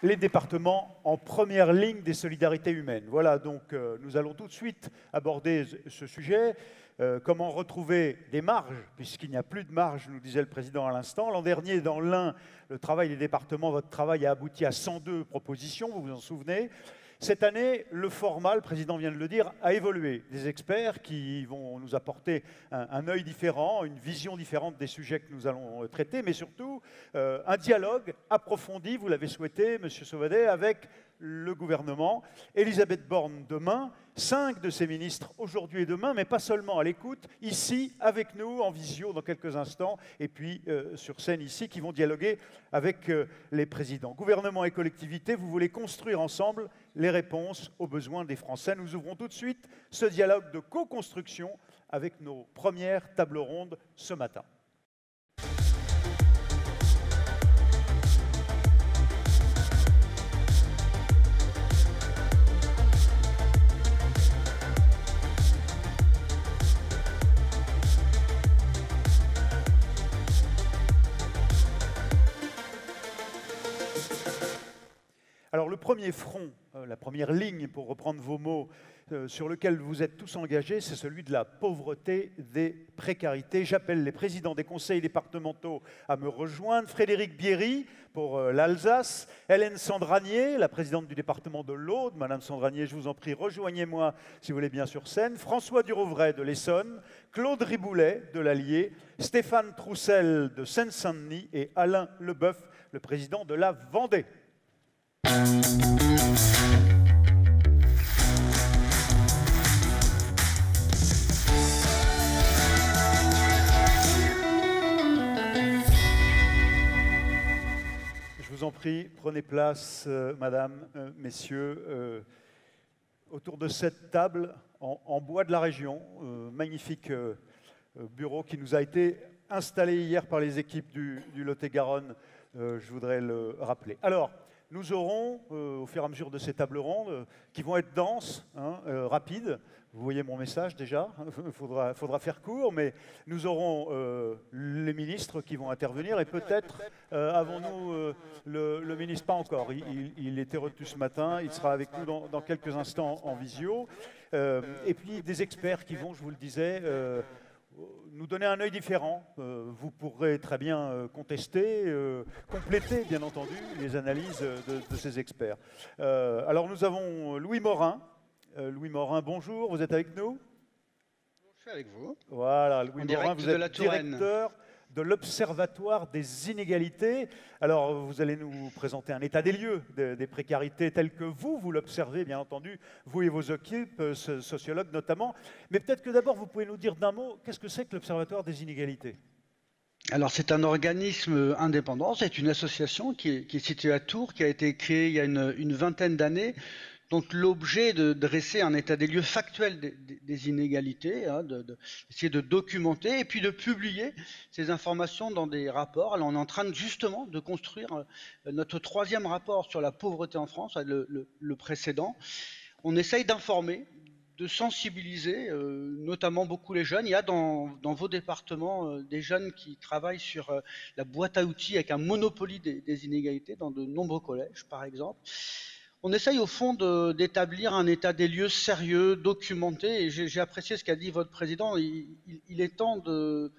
les départements en première ligne des solidarités humaines. Voilà, donc nous allons tout de suite aborder ce sujet. Comment retrouver des marges, puisqu'il n'y a plus de marge, nous disait le Président à l'instant. L'an dernier, dans l'Ain, le travail des départements, votre travail a abouti à 102 propositions, vous vous en souvenez. Cette année, le format, le Président vient de le dire, a évolué. Des experts qui vont nous apporter un œil différent, une vision différente des sujets que nous allons traiter, mais surtout un dialogue approfondi, vous l'avez souhaité, M. Sauvadet, avec le gouvernement. Elisabeth Borne demain, 5 de ses ministres aujourd'hui et demain, mais pas seulement à l'écoute, ici, avec nous, en visio dans quelques instants, et puis sur scène ici, qui vont dialoguer avec les présidents. Gouvernement et collectivités, vous voulez construire ensemble les réponses aux besoins des Français. Nous ouvrons tout de suite ce dialogue de co-construction avec nos premières tables rondes ce matin. Alors le premier front, la première ligne, pour reprendre vos mots, sur lequel vous êtes tous engagés, c'est celui de la pauvreté des précarités. J'appelle les présidents des conseils départementaux à me rejoindre. Frédéric Bierry pour l'Alsace, Hélène Sandranier, la présidente du département de l'Aude. Madame Sandranier, je vous en prie, rejoignez-moi si vous voulez bien sur scène. François Durovray de l'Essonne, Claude Riboulet de l'Allier, Stéphane Troussel de Seine-Saint-Denis et Alain Leboeuf, le président de la Vendée. Je vous en prie, prenez place, madame, messieurs, autour de cette table en bois de la région, magnifique bureau qui nous a été installé hier par les équipes du Lot-et-Garonne, je voudrais le rappeler. Alors, nous aurons, au fur et à mesure de ces tables rondes, qui vont être denses, rapides. Vous voyez mon message déjà, il faudra faire court, mais nous aurons les ministres qui vont intervenir et peut-être avons-nous le ministre, pas encore, il était retenu ce matin, il sera avec nous dans quelques instants en visio. Et puis des experts qui vont, je vous le disais, nous donner un œil différent. Vous pourrez très bien contester, compléter, bien entendu, les analyses de ces experts. Alors, nous avons Louis Morin. Louis Morin, bonjour, vous êtes avec nous? Je suis avec vous. Voilà, Louis Morin, vous êtes directeur de l'Observatoire des inégalités. Alors, vous allez nous présenter un état des lieux des précarités telles que vous l'observez, bien entendu, vous et vos équipes, sociologues notamment. Mais peut-être que d'abord, vous pouvez nous dire d'un mot, qu'est-ce que c'est que l'Observatoire des inégalités? Alors, c'est un organisme indépendant, c'est une association qui est située à Tours, qui a été créée il y a une vingtaine d'années. Donc l'objet est de dresser un état des lieux factuel des inégalités, d'essayer de documenter et puis de publier ces informations dans des rapports. Alors on est en train justement de construire notre 3e rapport sur la pauvreté en France, le précédent. On essaye d'informer, de sensibiliser, notamment beaucoup les jeunes. Il y a dans vos départements des jeunes qui travaillent sur la boîte à outils avec un Monopoly des inégalités dans de nombreux collèges, par exemple. On essaye au fond d'établir un état des lieux sérieux, documenté, et j'ai apprécié ce qu'a dit votre président. Il est temps de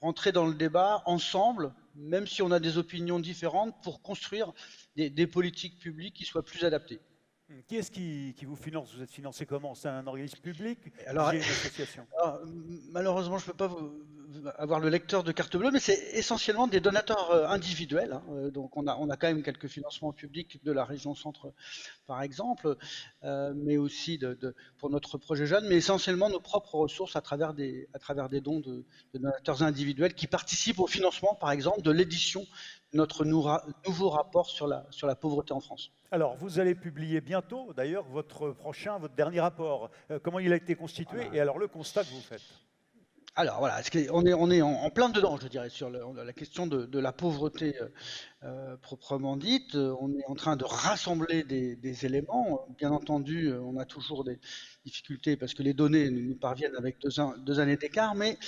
rentrer dans le débat ensemble, même si on a des opinions différentes, pour construire des politiques publiques qui soient plus adaptées. Qui est-ce qui vous finance? Vous êtes financé comment? C'est un organisme public? Alors, une association? Alors, malheureusement, je ne peux pas avoir le lecteur de carte bleue, mais c'est essentiellement des donateurs individuels. Donc, on a quand même quelques financements publics de la région centre, par exemple, mais aussi pour notre projet jeune, mais essentiellement nos propres ressources à travers des dons de donateurs individuels qui participent au financement, par exemple, de l'édition de notre nouveau rapport sur la pauvreté en France. Alors, vous allez publier bientôt, d'ailleurs, votre dernier rapport. Comment il a été constitué et alors le constat que vous faites? Alors voilà, on est en plein dedans, je dirais, sur la question de la pauvreté proprement dite. On est en train de rassembler des éléments. Bien entendu, on a toujours des difficultés parce que les données nous parviennent avec deux années d'écart, mais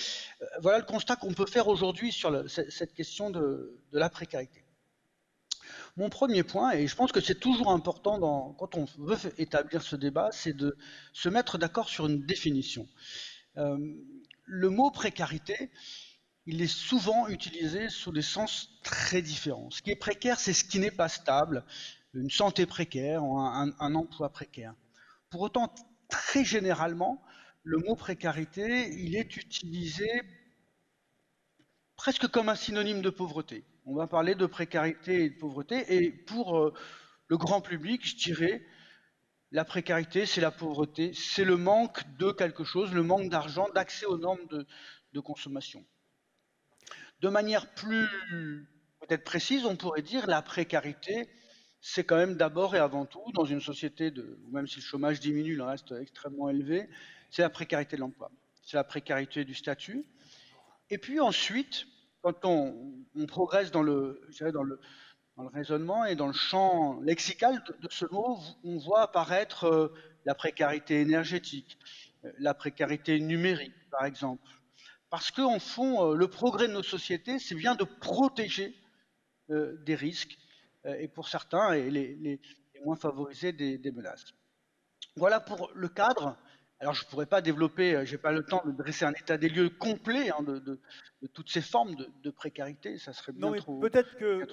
voilà le constat qu'on peut faire aujourd'hui sur cette question de la précarité. Mon premier point, et je pense que c'est toujours important quand on veut établir ce débat, c'est de se mettre d'accord sur une définition. Euh, le mot précarité, il est souvent utilisé sous des sens très différents. Ce qui est précaire, c'est ce qui n'est pas stable, une santé précaire, un emploi précaire. Pour autant, très généralement, le mot précarité, il est utilisé presque comme un synonyme de pauvreté. On va parler de précarité et de pauvreté, et pour le grand public, je dirais, la précarité, c'est la pauvreté, c'est le manque de quelque chose, le manque d'argent, d'accès aux normes de consommation. De manière plus peut-être précise, on pourrait dire la précarité, c'est quand même d'abord et avant tout, dans une société, même si le chômage diminue, il reste extrêmement élevé, c'est la précarité de l'emploi, c'est la précarité du statut. Et puis ensuite, quand on progresse dans le raisonnement et dans le champ lexical de ce mot, on voit apparaître la précarité énergétique, la précarité numérique, par exemple. Parce qu'en fond, le progrès de nos sociétés, c'est bien de protéger des risques, et pour certains, et les moins favorisés, des menaces. Voilà pour le cadre. Alors je ne pourrais pas développer, je n'ai pas le temps de dresser un état des lieux complet de toutes ces formes de précarité, ça serait bien Non, mais trop... peut-être que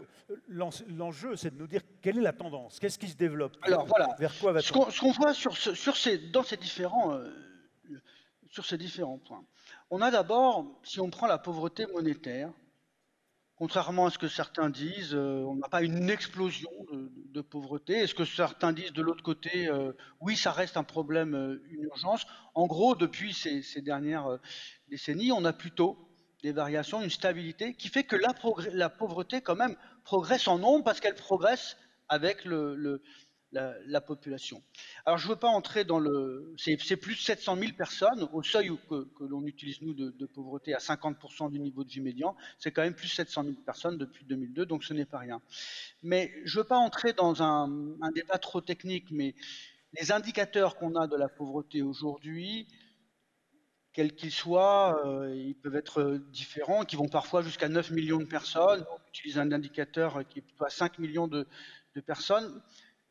l'enjeu, c'est de nous dire quelle est la tendance, qu'est-ce qui se développe, Alors voilà, vers quoi va-t-on? ce qu'on voit dans ces différents points. On a d'abord, si on prend la pauvreté monétaire, contrairement à ce que certains disent, on n'a pas une explosion de pauvreté. Est-ce que certains disent de l'autre côté, oui, ça reste un problème, une urgence. En gros, depuis ces dernières décennies, on a plutôt des variations, une stabilité qui fait que la pauvreté quand même progresse en nombre parce qu'elle progresse avec la population. Alors je ne veux pas entrer dans le... C'est plus de 700 000 personnes au seuil que l'on utilise nous de pauvreté à 50% du niveau de vie médian. C'est quand même plus de 700 000 personnes depuis 2002, donc ce n'est pas rien. Mais je ne veux pas entrer dans un débat trop technique, mais les indicateurs qu'on a de la pauvreté aujourd'hui, quels qu'ils soient, ils peuvent être différents, qui vont parfois jusqu'à 9 millions de personnes. On utilise un indicateur qui est plutôt à 5 millions de personnes.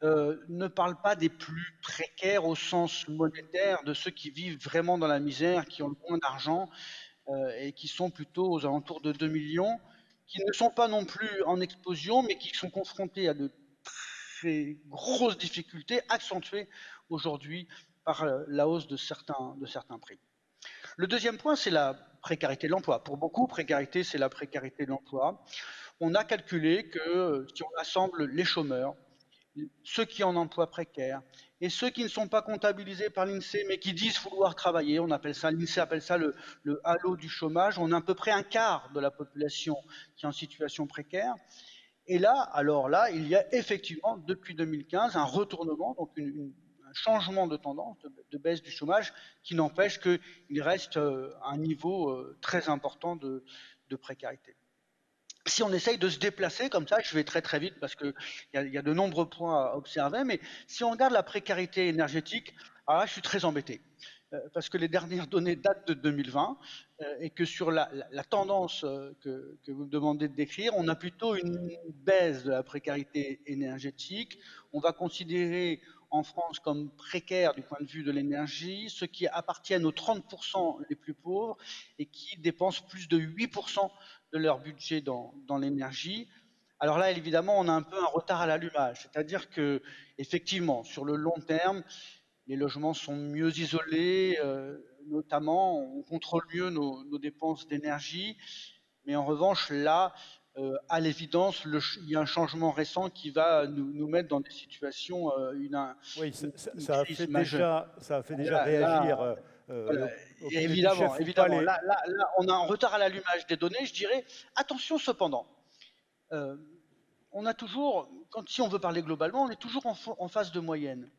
Ne parle pas des plus précaires au sens monétaire, de ceux qui vivent vraiment dans la misère, qui ont le moins d'argent et qui sont plutôt aux alentours de 2 millions, qui ne sont pas non plus en explosion, mais qui sont confrontés à de très grosses difficultés accentuées aujourd'hui par la hausse de certains prix. Le deuxième point, c'est la précarité de l'emploi. Pour beaucoup, précarité, c'est la précarité de l'emploi. On a calculé que si on assemble les chômeurs, ceux qui ont un emploi précaire et ceux qui ne sont pas comptabilisés par l'INSEE mais qui disent vouloir travailler, l'INSEE appelle ça le halo du chômage, on a à peu près un quart de la population qui est en situation précaire. Et là, alors là, il y a effectivement depuis 2015 un retournement, donc un changement de tendance, de baisse du chômage, qui n'empêche qu'il reste un niveau très important de précarité. Si on essaye de se déplacer comme ça, je vais très très vite parce qu'il y a de nombreux points à observer, mais si on regarde la précarité énergétique, alors là je suis très embêté, parce que les dernières données datent de 2020, et que sur la tendance que vous me demandez de décrire, on a plutôt une baisse de la précarité énergétique. On va considérer en France comme précaire du point de vue de l'énergie, ceux qui appartiennent aux 30% les plus pauvres et qui dépensent plus de 8% de leur budget dans l'énergie. Alors là, évidemment, on a un peu un retard à l'allumage, c'est-à-dire que, effectivement, sur le long terme, les logements sont mieux isolés, notamment, on contrôle mieux nos dépenses d'énergie, mais en revanche, là, à l'évidence, il y a un changement récent qui va nous mettre dans des situations, Oui, une ça a crise fait majeure. déjà réagir. Voilà, Chef, évidemment. Là, on a un retard à l'allumage des données. Je dirais, attention cependant. On a toujours, si on veut parler globalement, on est toujours en phase de moyenne.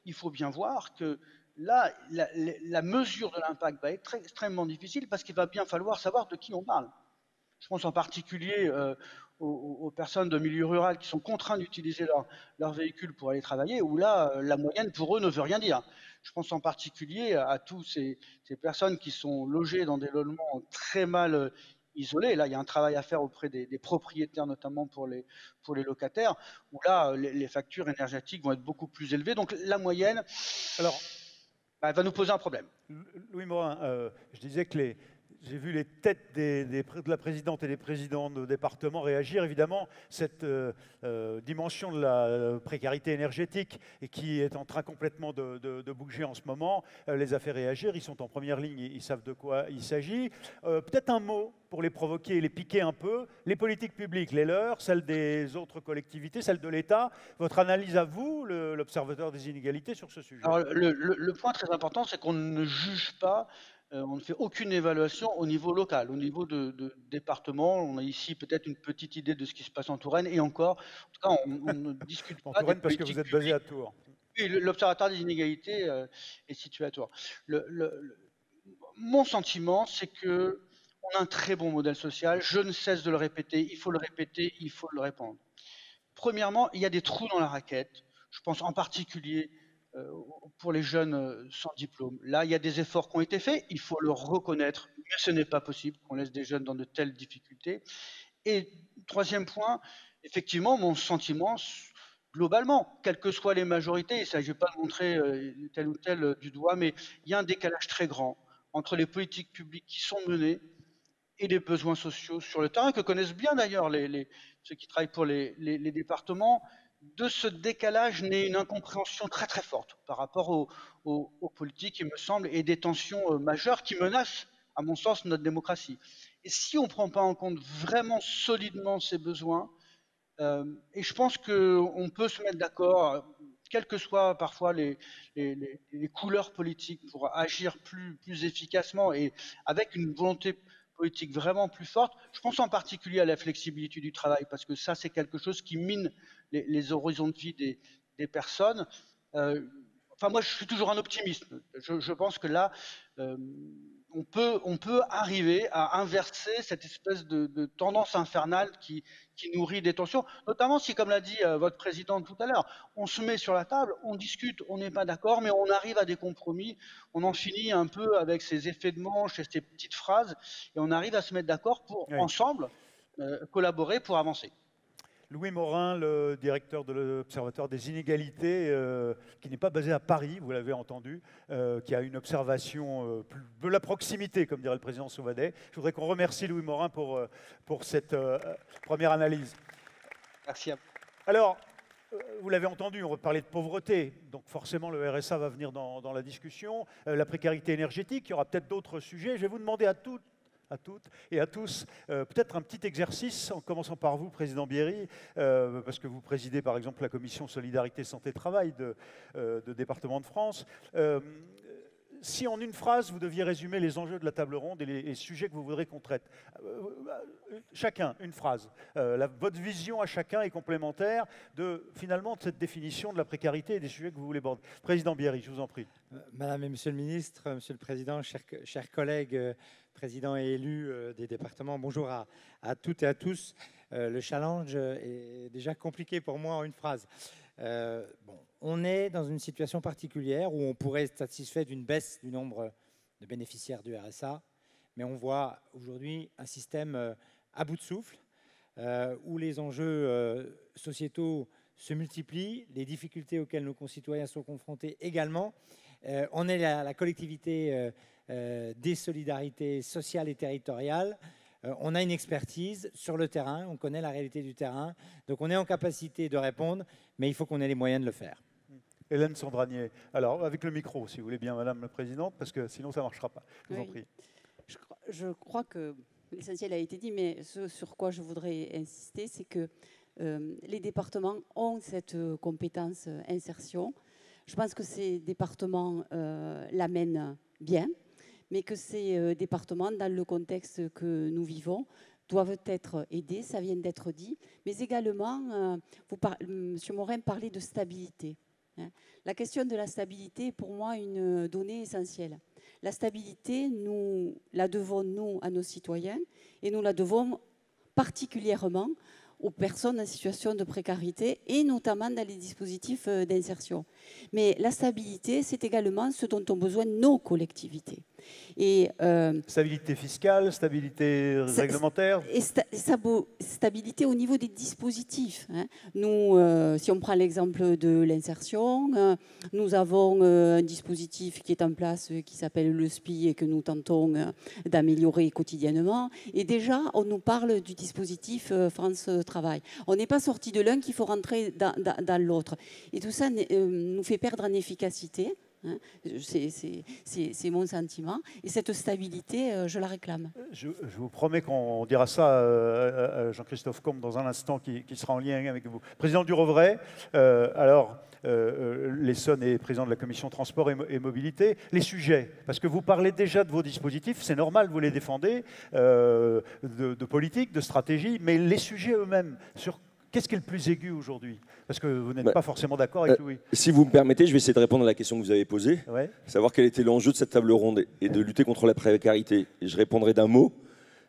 Il faut bien voir que là, la mesure de l'impact va être extrêmement difficile parce qu'il va bien falloir savoir de qui on parle. Je pense en particulier aux personnes de milieu rural qui sont contraints d'utiliser leur véhicule pour aller travailler, où là, la moyenne pour eux ne veut rien dire. Je pense en particulier à tous ces personnes qui sont logées dans des logements très mal isolés. Là, il y a un travail à faire auprès des propriétaires, notamment pour les locataires, où là, les factures énergétiques vont être beaucoup plus élevées. Donc la moyenne, alors, elle va nous poser un problème. Louis Morin, je disais que j'ai vu les têtes de la présidente et des présidents de département réagir. Évidemment, cette dimension de la précarité énergétique et qui est en train complètement de bouger en ce moment, les a fait réagir. Ils sont en première ligne, ils savent de quoi il s'agit. Peut-être un mot pour les provoquer et les piquer un peu. Les politiques publiques, les leurs, celles des autres collectivités, celles de l'État. Votre analyse à vous, l'observateur des inégalités, sur ce sujet? Alors, le point très important, c'est qu'on ne juge pas, on ne fait aucune évaluation au niveau local, au niveau de département. On a ici peut-être une petite idée de ce qui se passe en Touraine, et encore, en tout cas, on ne discute En pas des Touraine, parce que politiques vous êtes basé publiques. à Tours. Oui, l'Observatoire des inégalités est situé à Tours. Mon sentiment, c'est que on a un très bon modèle social. Je ne cesse de le répéter. Il faut le répéter, il faut le répandre. Premièrement, il y a des trous dans la raquette. Je pense en particulier pour les jeunes sans diplôme. Là, il y a des efforts qui ont été faits, il faut le reconnaître, mais ce n'est pas possible qu'on laisse des jeunes dans de telles difficultés. Et troisième point, effectivement, mon sentiment, globalement, quelles que soient les majorités, il ne s'agit pas de montrer tel ou tel du doigt, mais il y a un décalage très grand entre les politiques publiques qui sont menées et les besoins sociaux sur le terrain, que connaissent bien d'ailleurs ceux qui travaillent pour les départements. De ce décalage naît une incompréhension très très forte par rapport aux politiques, il me semble, et des tensions majeures qui menacent, à mon sens, notre démocratie. Et si on ne prend pas en compte vraiment solidement ces besoins, et je pense qu'on peut se mettre d'accord, quelles que soient parfois les couleurs politiques, pour agir plus efficacement et avec une volonté politique vraiment plus forte. Je pense en particulier à la flexibilité du travail, parce que ça, c'est quelque chose qui mine les horizons de vie des personnes. Enfin, moi, je suis toujours un optimiste. Je pense que là, on peut arriver à inverser cette espèce de tendance infernale qui nourrit des tensions, notamment si, comme l'a dit votre présidente tout à l'heure, on se met sur la table, on discute, on n'est pas d'accord, mais on arrive à des compromis, on en finit un peu avec ces effets de manche et ces petites phrases, et on arrive à se mettre d'accord pour, Oui. ensemble, collaborer pour avancer. Louis Morin, le directeur de l'Observatoire des inégalités, qui n'est pas basé à Paris, vous l'avez entendu, qui a une observation de la proximité, comme dirait le président Sauvadet. Je voudrais qu'on remercie Louis Morin pour cette première analyse. Merci à vous. Alors, vous l'avez entendu, on va parler de pauvreté, donc forcément le RSA va venir dans la discussion. La précarité énergétique, il y aura peut-être d'autres sujets. Je vais vous demander à toutes et à tous, peut-être un petit exercice, en commençant par vous, Président Bierry, parce que vous présidez par exemple la commission Solidarité Santé Travail de Département de France. Si en une phrase, vous deviez résumer les enjeux de la table ronde et les sujets que vous voudrez qu'on traite, chacun, une phrase. Votre vision à chacun est complémentaire finalement de cette définition de la précarité et des sujets que vous voulez aborder. Président Bierry, je vous en prie. Madame et Monsieur le Ministre, Monsieur le Président, chers collègues, présidents et élus des départements, bonjour à toutes et à tous. Le challenge est déjà compliqué pour moi en une phrase. On est dans une situation particulière où on pourrait être satisfait d'une baisse du nombre de bénéficiaires du RSA, mais on voit aujourd'hui un système à bout de souffle, où les enjeux sociétaux se multiplient, les difficultés auxquelles nos concitoyens sont confrontés également. On est la collectivité des solidarités sociales et territoriales. On a une expertise sur le terrain, on connaît la réalité du terrain, donc on est en capacité de répondre, mais il faut qu'on ait les moyens de le faire. Hélène Sandranier. Alors, avec le micro, si vous voulez bien, Madame la Présidente, parce que sinon ça ne marchera pas. Je vous en prie. Je crois que l'essentiel a été dit, mais ce sur quoi je voudrais insister, c'est que les départements ont cette compétence insertion. Je pense que ces départements l'amènent bien, mais que ces départements, dans le contexte que nous vivons, doivent être aidés, ça vient d'être dit, mais également, M. Morin parlait de stabilité. La question de la stabilité est pour moi une donnée essentielle. La stabilité, nous la devons, nous, à nos citoyens, et nous la devons particulièrement aux personnes en situation de précarité et notamment dans les dispositifs d'insertion. Mais la stabilité, c'est également ce dont ont besoin nos collectivités. Et, stabilité fiscale, stabilité réglementaire et stabilité au niveau des dispositifs. Hein. Nous, si on prend l'exemple de l'insertion, nous avons un dispositif qui est en place qui s'appelle le SPI et que nous tentons d'améliorer quotidiennement. Et déjà, on nous parle du dispositif France Travail. On n'est pas sorti de l'un qu'il faut rentrer dans l'autre. Et tout ça nous fait perdre en efficacité. Hein, c'est mon sentiment. Et cette stabilité, je la réclame. Je vous promets qu'on dira ça à Jean-Christophe Combe dans un instant, qui sera en lien avec vous. Président du Rouvray, l'Essonne est président de la commission transport et mobilité. Les sujets, parce que vous parlez déjà de vos dispositifs, c'est normal, vous les défendez, de politique, de stratégie, mais les sujets eux-mêmes, sur qu'est-ce qui est le plus aigu aujourd'hui? Parce que vous n'êtes pas forcément d'accord avec Louis. Si vous me permettez, je vais essayer de répondre à la question que vous avez posée, ouais. Savoir quel était l'enjeu de cette table ronde et de lutter contre la précarité. Et je répondrai d'un mot,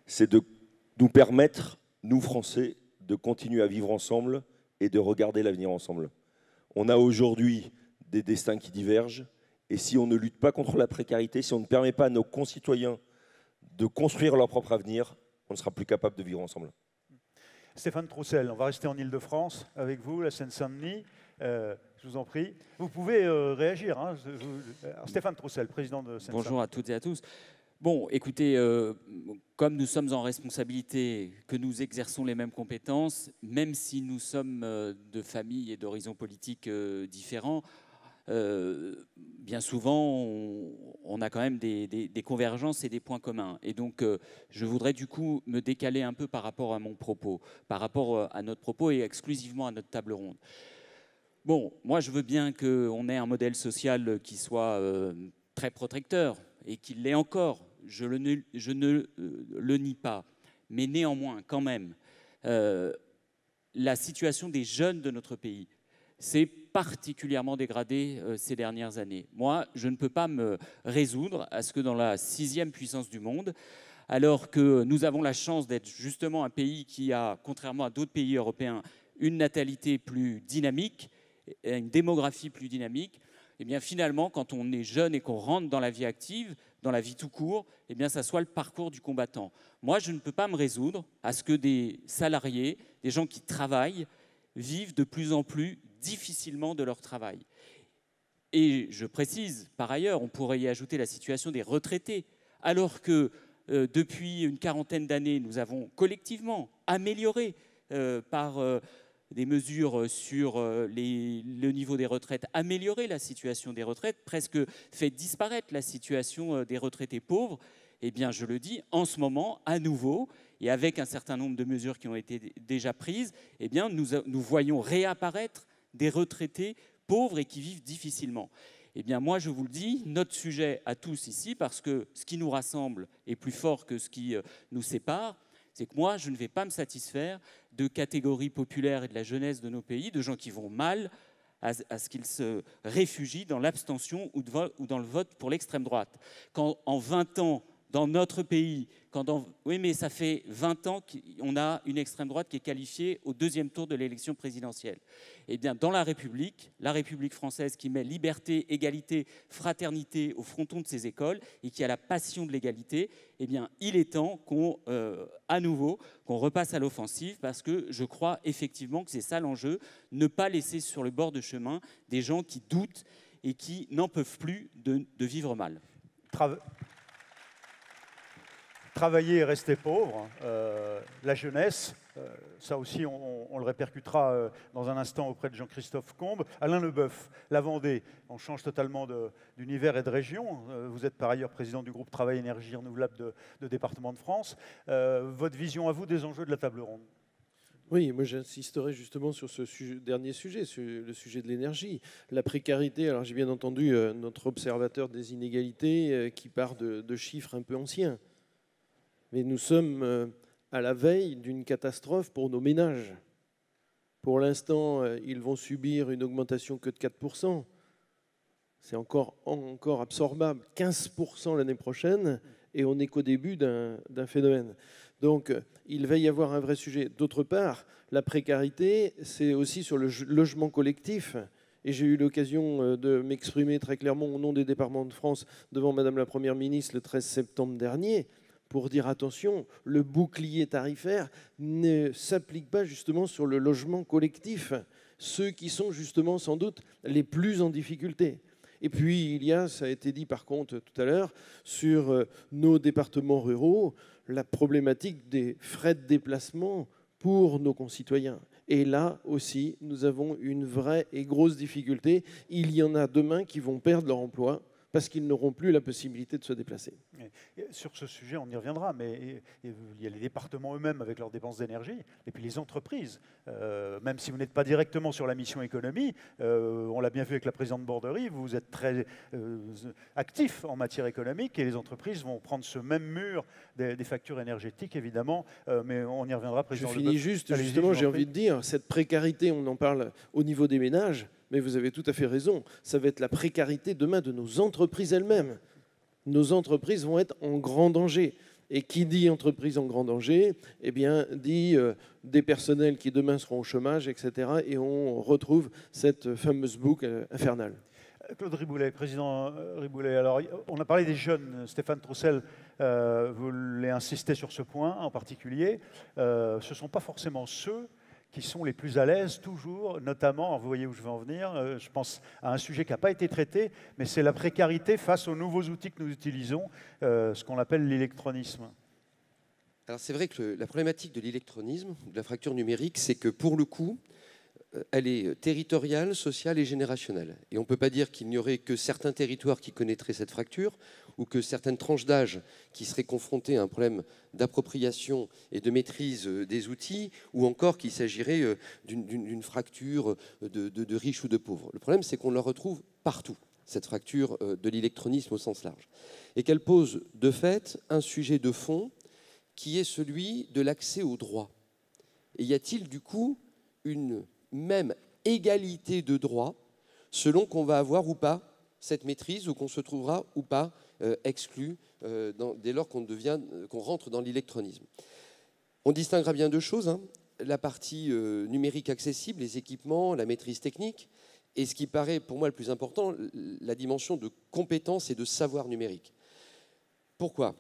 c'est de nous permettre, nous Français, de continuer à vivre ensemble et de regarder l'avenir ensemble. On a aujourd'hui des destins qui divergent, et si on ne lutte pas contre la précarité, si on ne permet pas à nos concitoyens de construire leur propre avenir, on ne sera plus capable de vivre ensemble. Stéphane Troussel, on va rester en Ile-de-France avec vous, la Seine-Saint-Denis. Je vous en prie. Vous pouvez réagir. Hein. Alors, Stéphane Troussel, président de Seine-Saint-Denis. Bonjour à toutes et à tous. Bon, écoutez, comme nous sommes en responsabilité, que nous exerçons les mêmes compétences, même si nous sommes de familles et d'horizons politiques différents, bien souvent, on a quand même des convergences et des points communs. Et donc, je voudrais du coup me décaler un peu par rapport à mon propos, par rapport à notre propos et exclusivement à notre table ronde. Bon, moi, je veux bien qu'on ait un modèle social qui soit très protecteur et qu'il l'est encore. Je ne le nie pas. Mais néanmoins, quand même, la situation des jeunes de notre pays s'est particulièrement dégradée ces dernières années. Moi, je ne peux pas me résoudre à ce que dans la 6e puissance du monde, alors que nous avons la chance d'être justement un pays qui a, contrairement à d'autres pays européens, une natalité plus dynamique, une démographie plus dynamique, et bien finalement, quand on est jeune et qu'on rentre dans la vie active, dans la vie tout court, et bien ça soit le parcours du combattant. Moi, je ne peux pas me résoudre à ce que des salariés, des gens qui travaillent, vivent de plus en plus difficilement de leur travail. Et je précise, par ailleurs, on pourrait y ajouter la situation des retraités, alors que depuis une quarantaine d'années, nous avons collectivement amélioré par des mesures sur le niveau des retraites, amélioré la situation des retraites, presque fait disparaître la situation des retraités pauvres. Eh bien, je le dis, en ce moment, à nouveau, et avec un certain nombre de mesures qui ont été déjà prises, eh bien, nous voyons réapparaître des retraités pauvres et qui vivent difficilement. Eh bien, moi, je vous le dis, notre sujet à tous ici, parce que ce qui nous rassemble est plus fort que ce qui nous sépare, c'est que moi, je ne vais pas me satisfaire de catégories populaires et de la jeunesse de nos pays, de gens qui vont mal, à ce qu'ils se réfugient dans l'abstention ou dans le vote pour l'extrême droite. Quand en 20 ans, dans notre pays, oui, mais ça fait 20 ans qu'on a une extrême droite qui est qualifiée au 2e tour de l'élection présidentielle. Eh bien, dans la République française qui met liberté, égalité, fraternité au fronton de ses écoles et qui a la passion de l'égalité, eh bien, il est temps à nouveau, qu'on repasse à l'offensive parce que je crois effectivement que c'est ça l'enjeu, ne pas laisser sur le bord de chemin des gens qui doutent et qui n'en peuvent plus de vivre mal. Travailler et rester pauvre, la jeunesse, ça aussi on le répercutera dans un instant auprès de Jean-Christophe Combe. Alain Leboeuf, la Vendée, on change totalement d'univers et de région. Vous êtes par ailleurs président du groupe Travail Énergie Renouvelable de Département de France. Votre vision à vous des enjeux de la table ronde? Oui, moi j'insisterai justement sur ce dernier sujet, sur le sujet de l'énergie. La précarité, alors j'ai bien entendu notre observateur des inégalités qui part de chiffres un peu anciens. Mais nous sommes à la veille d'une catastrophe pour nos ménages. Pour l'instant, ils vont subir une augmentation que de 4%. C'est encore absorbable, 15% l'année prochaine, et on n'est qu'au début d'un phénomène. Donc, il va y avoir un vrai sujet. D'autre part, La précarité, c'est aussi sur le logement collectif. Et j'ai eu l'occasion de m'exprimer très clairement au nom des départements de France devant Madame la Première ministre le 13 septembre dernier pour dire attention, le bouclier tarifaire ne s'applique pas justement sur le logement collectif, ceux qui sont justement sans doute les plus en difficulté. Et puis il y a, ça a été dit par contre tout à l'heure, sur nos départements ruraux, la problématique des frais de déplacement pour nos concitoyens. Et là aussi, nous avons une vraie et grosse difficulté. Il y en a demain qui vont perdre leur emploi parce qu'ils n'auront plus la possibilité de se déplacer. Sur ce sujet, on y reviendra, mais il y a les départements eux-mêmes avec leurs dépenses d'énergie, et puis les entreprises. Même si vous n'êtes pas directement sur la mission économie, on l'a bien vu avec la présidente Borderie, vous êtes très actif en matière économique, et les entreprises vont prendre ce même mur des factures énergétiques, évidemment, mais on y reviendra. Je finis justement, j'ai envie de dire, cette précarité, on en parle au niveau des ménages, mais vous avez tout à fait raison, ça va être la précarité demain de nos entreprises elles-mêmes. Nos entreprises vont être en grand danger. Et qui dit entreprise en grand danger, eh bien, dit des personnels qui demain seront au chômage, etc. Et on retrouve cette fameuse boucle infernale. Claude Riboulet, président Riboulet, alors on a parlé des jeunes, Stéphane Troussel voulait insister sur ce point en particulier. Ce ne sont pas forcément ceux qui sont les plus à l'aise toujours, notamment, vous voyez où je veux en venir, je pense à un sujet qui n'a pas été traité, mais c'est la précarité face aux nouveaux outils que nous utilisons, ce qu'on appelle l'électronisme. Alors c'est vrai que la problématique de l'électronisme, de la fracture numérique, c'est que pour le coup, elle est territoriale, sociale et générationnelle. Et on ne peut pas dire qu'il n'y aurait que certains territoires qui connaîtraient cette fracture ou que certaines tranches d'âge qui seraient confrontées à un problème d'appropriation et de maîtrise des outils, ou encore qu'il s'agirait d'une fracture de riches ou de pauvres. Le problème, c'est qu'on la retrouve partout, cette fracture de l'électronisme au sens large. Et qu'elle pose de fait un sujet de fond qui est celui de l'accès au droit. Et y a-t-il du coup une même égalité de droits selon qu'on va avoir ou pas cette maîtrise ou qu'on se trouvera ou pas exclu dès lors qu'on rentre dans l'électronisme. On distinguera bien deux choses, hein. La partie numérique accessible, les équipements, la maîtrise technique, et ce qui paraît pour moi le plus important, la dimension de compétences et de savoir numérique. Pourquoi ?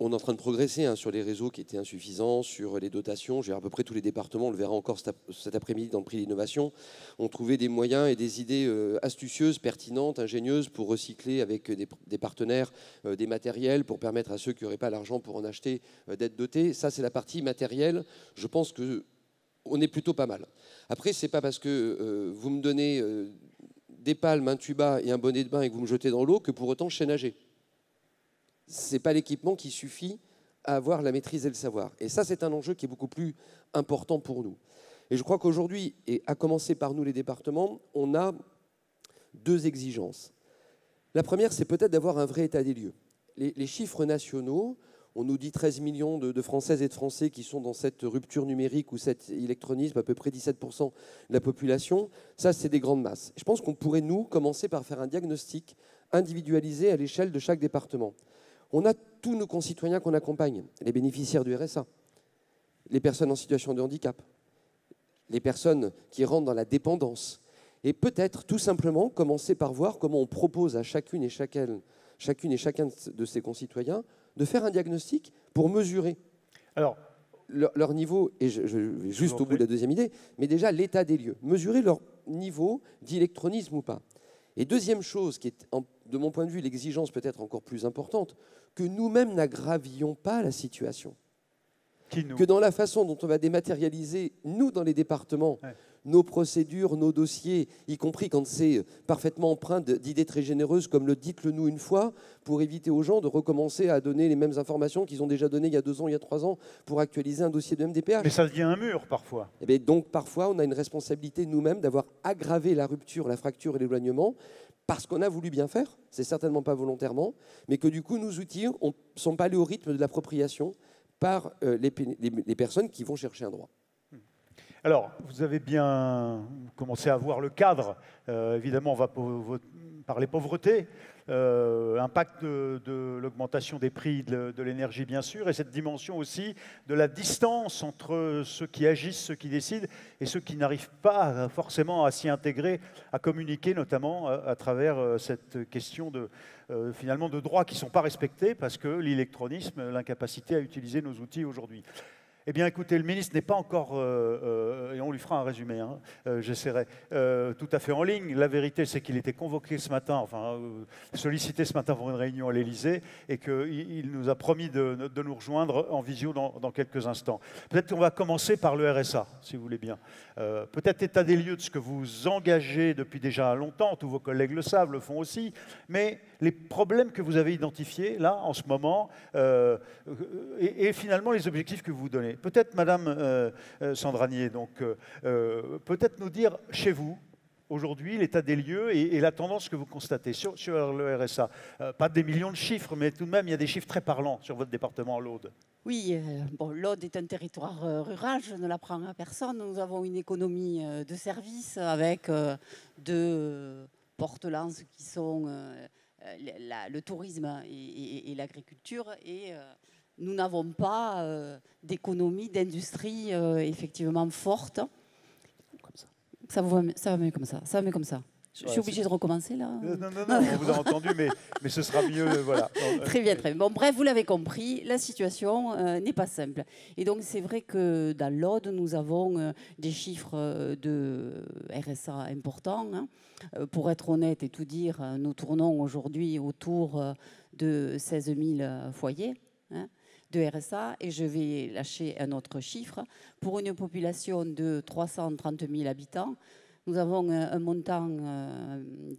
On est en train de progresser sur les réseaux qui étaient insuffisants, sur les dotations. À peu près tous les départements, on le verra encore cet après-midi dans le prix d'innovation, ont trouvé des moyens et des idées astucieuses, pertinentes, ingénieuses pour recycler avec des partenaires des matériels pour permettre à ceux qui n'auraient pas l'argent pour en acheter d'être dotés. Ça, c'est la partie matérielle. Je pense qu'on est plutôt pas mal. Après, ce n'est pas parce que vous me donnez des palmes, un tuba et un bonnet de bain et que vous me jetez dans l'eau que pour autant je sais nager. Ce n'est pas l'équipement qui suffit à avoir la maîtrise et le savoir. Et ça, c'est un enjeu qui est beaucoup plus important pour nous. Et je crois qu'aujourd'hui, et à commencer par nous les départements, on a deux exigences. La première, c'est peut-être d'avoir un vrai état des lieux. Les chiffres nationaux, on nous dit 13 millions de Françaises et de Français qui sont dans cette rupture numérique ou cet électronisme, à peu près 17% de la population. Ça, c'est des grandes masses. Je pense qu'on pourrait, nous, commencer par faire un diagnostic individualisé à l'échelle de chaque département. On a tous nos concitoyens qu'on accompagne, les bénéficiaires du RSA, les personnes en situation de handicap, les personnes qui rentrent dans la dépendance. Et peut-être tout simplement commencer par voir comment on propose à chacune et chacun de ces concitoyens de faire un diagnostic pour mesurer leur niveau, et je vais juste au bout de la deuxième idée, mais déjà l'état des lieux, mesurer leur niveau d'électronisme ou pas. Et deuxième chose, qui est de mon point de vue l'exigence peut-être encore plus importante, que nous-mêmes n'aggravions pas la situation. Que dans la façon dont on va dématérialiser, nous, dans les départements, nos procédures, nos dossiers, y compris quand c'est parfaitement empreint d'idées très généreuses, comme le « dites-le nous une fois », pour éviter aux gens de recommencer à donner les mêmes informations qu'ils ont déjà données il y a 2 ans, il y a 3 ans, pour actualiser un dossier de MDPH. Mais ça devient un mur, parfois. Et bien, donc, parfois, on a une responsabilité, nous-mêmes, d'avoir aggravé la rupture, la fracture et l'éloignement, parce qu'on a voulu bien faire, c'est certainement pas volontairement, mais que du coup, nos outils ne sont pas allés au rythme de l'appropriation par les personnes qui vont chercher un droit. Alors, vous avez bien commencé à voir le cadre. Évidemment, on va par les pauvretés, impact de l'augmentation des prix de l'énergie bien sûr, et cette dimension aussi de la distance entre ceux qui agissent, ceux qui décident, et ceux qui n'arrivent pas forcément à s'y intégrer, à communiquer notamment à travers cette question finalement de droits qui ne sont pas respectés parce que l'électronisme, l'incapacité à utiliser nos outils aujourd'hui. Eh bien, écoutez, le ministre n'est pas encore, et on lui fera un résumé, hein, j'essaierai, tout à fait en ligne. La vérité, c'est qu'il était convoqué ce matin, enfin, sollicité ce matin pour une réunion à l'Élysée, et qu'il nous a promis de nous rejoindre en visio dans quelques instants. Peut-être qu'on va commencer par le RSA, si vous voulez bien. Peut-être état des lieux de ce que vous engagez depuis déjà longtemps, tous vos collègues le savent, le font aussi, mais les problèmes que vous avez identifiés, là, en ce moment, et finalement les objectifs que vous vous donnez. Peut-être, Madame Sandranier, donc, peut-être nous dire chez vous, aujourd'hui, l'état des lieux et la tendance que vous constatez sur le RSA. Pas des millions de chiffres, mais tout de même, il y a des chiffres très parlants sur votre département, l'Aude. Oui, bon, l'Aude est un territoire rural, je ne l'apprends à personne. Nous avons une économie de services avec deux porte-lances qui sont le tourisme et l'agriculture, et nous n'avons pas d'économie, d'industrie effectivement forte. Comme ça. Ça va mieux comme ça. Ça va mieux comme ça. Je suis obligée de recommencer là. Non, on vous a entendu, mais ce sera mieux, voilà. Très bien, très bien. Bon, bref, vous l'avez compris, la situation n'est pas simple. Et donc, c'est vrai que dans l'Aude, nous avons des chiffres de RSA importants. Hein. Pour être honnête et tout dire, nous tournons aujourd'hui autour de 16 000 foyers. Hein, de RSA, et je vais lâcher un autre chiffre. Pour une population de 330 000 habitants, nous avons un montant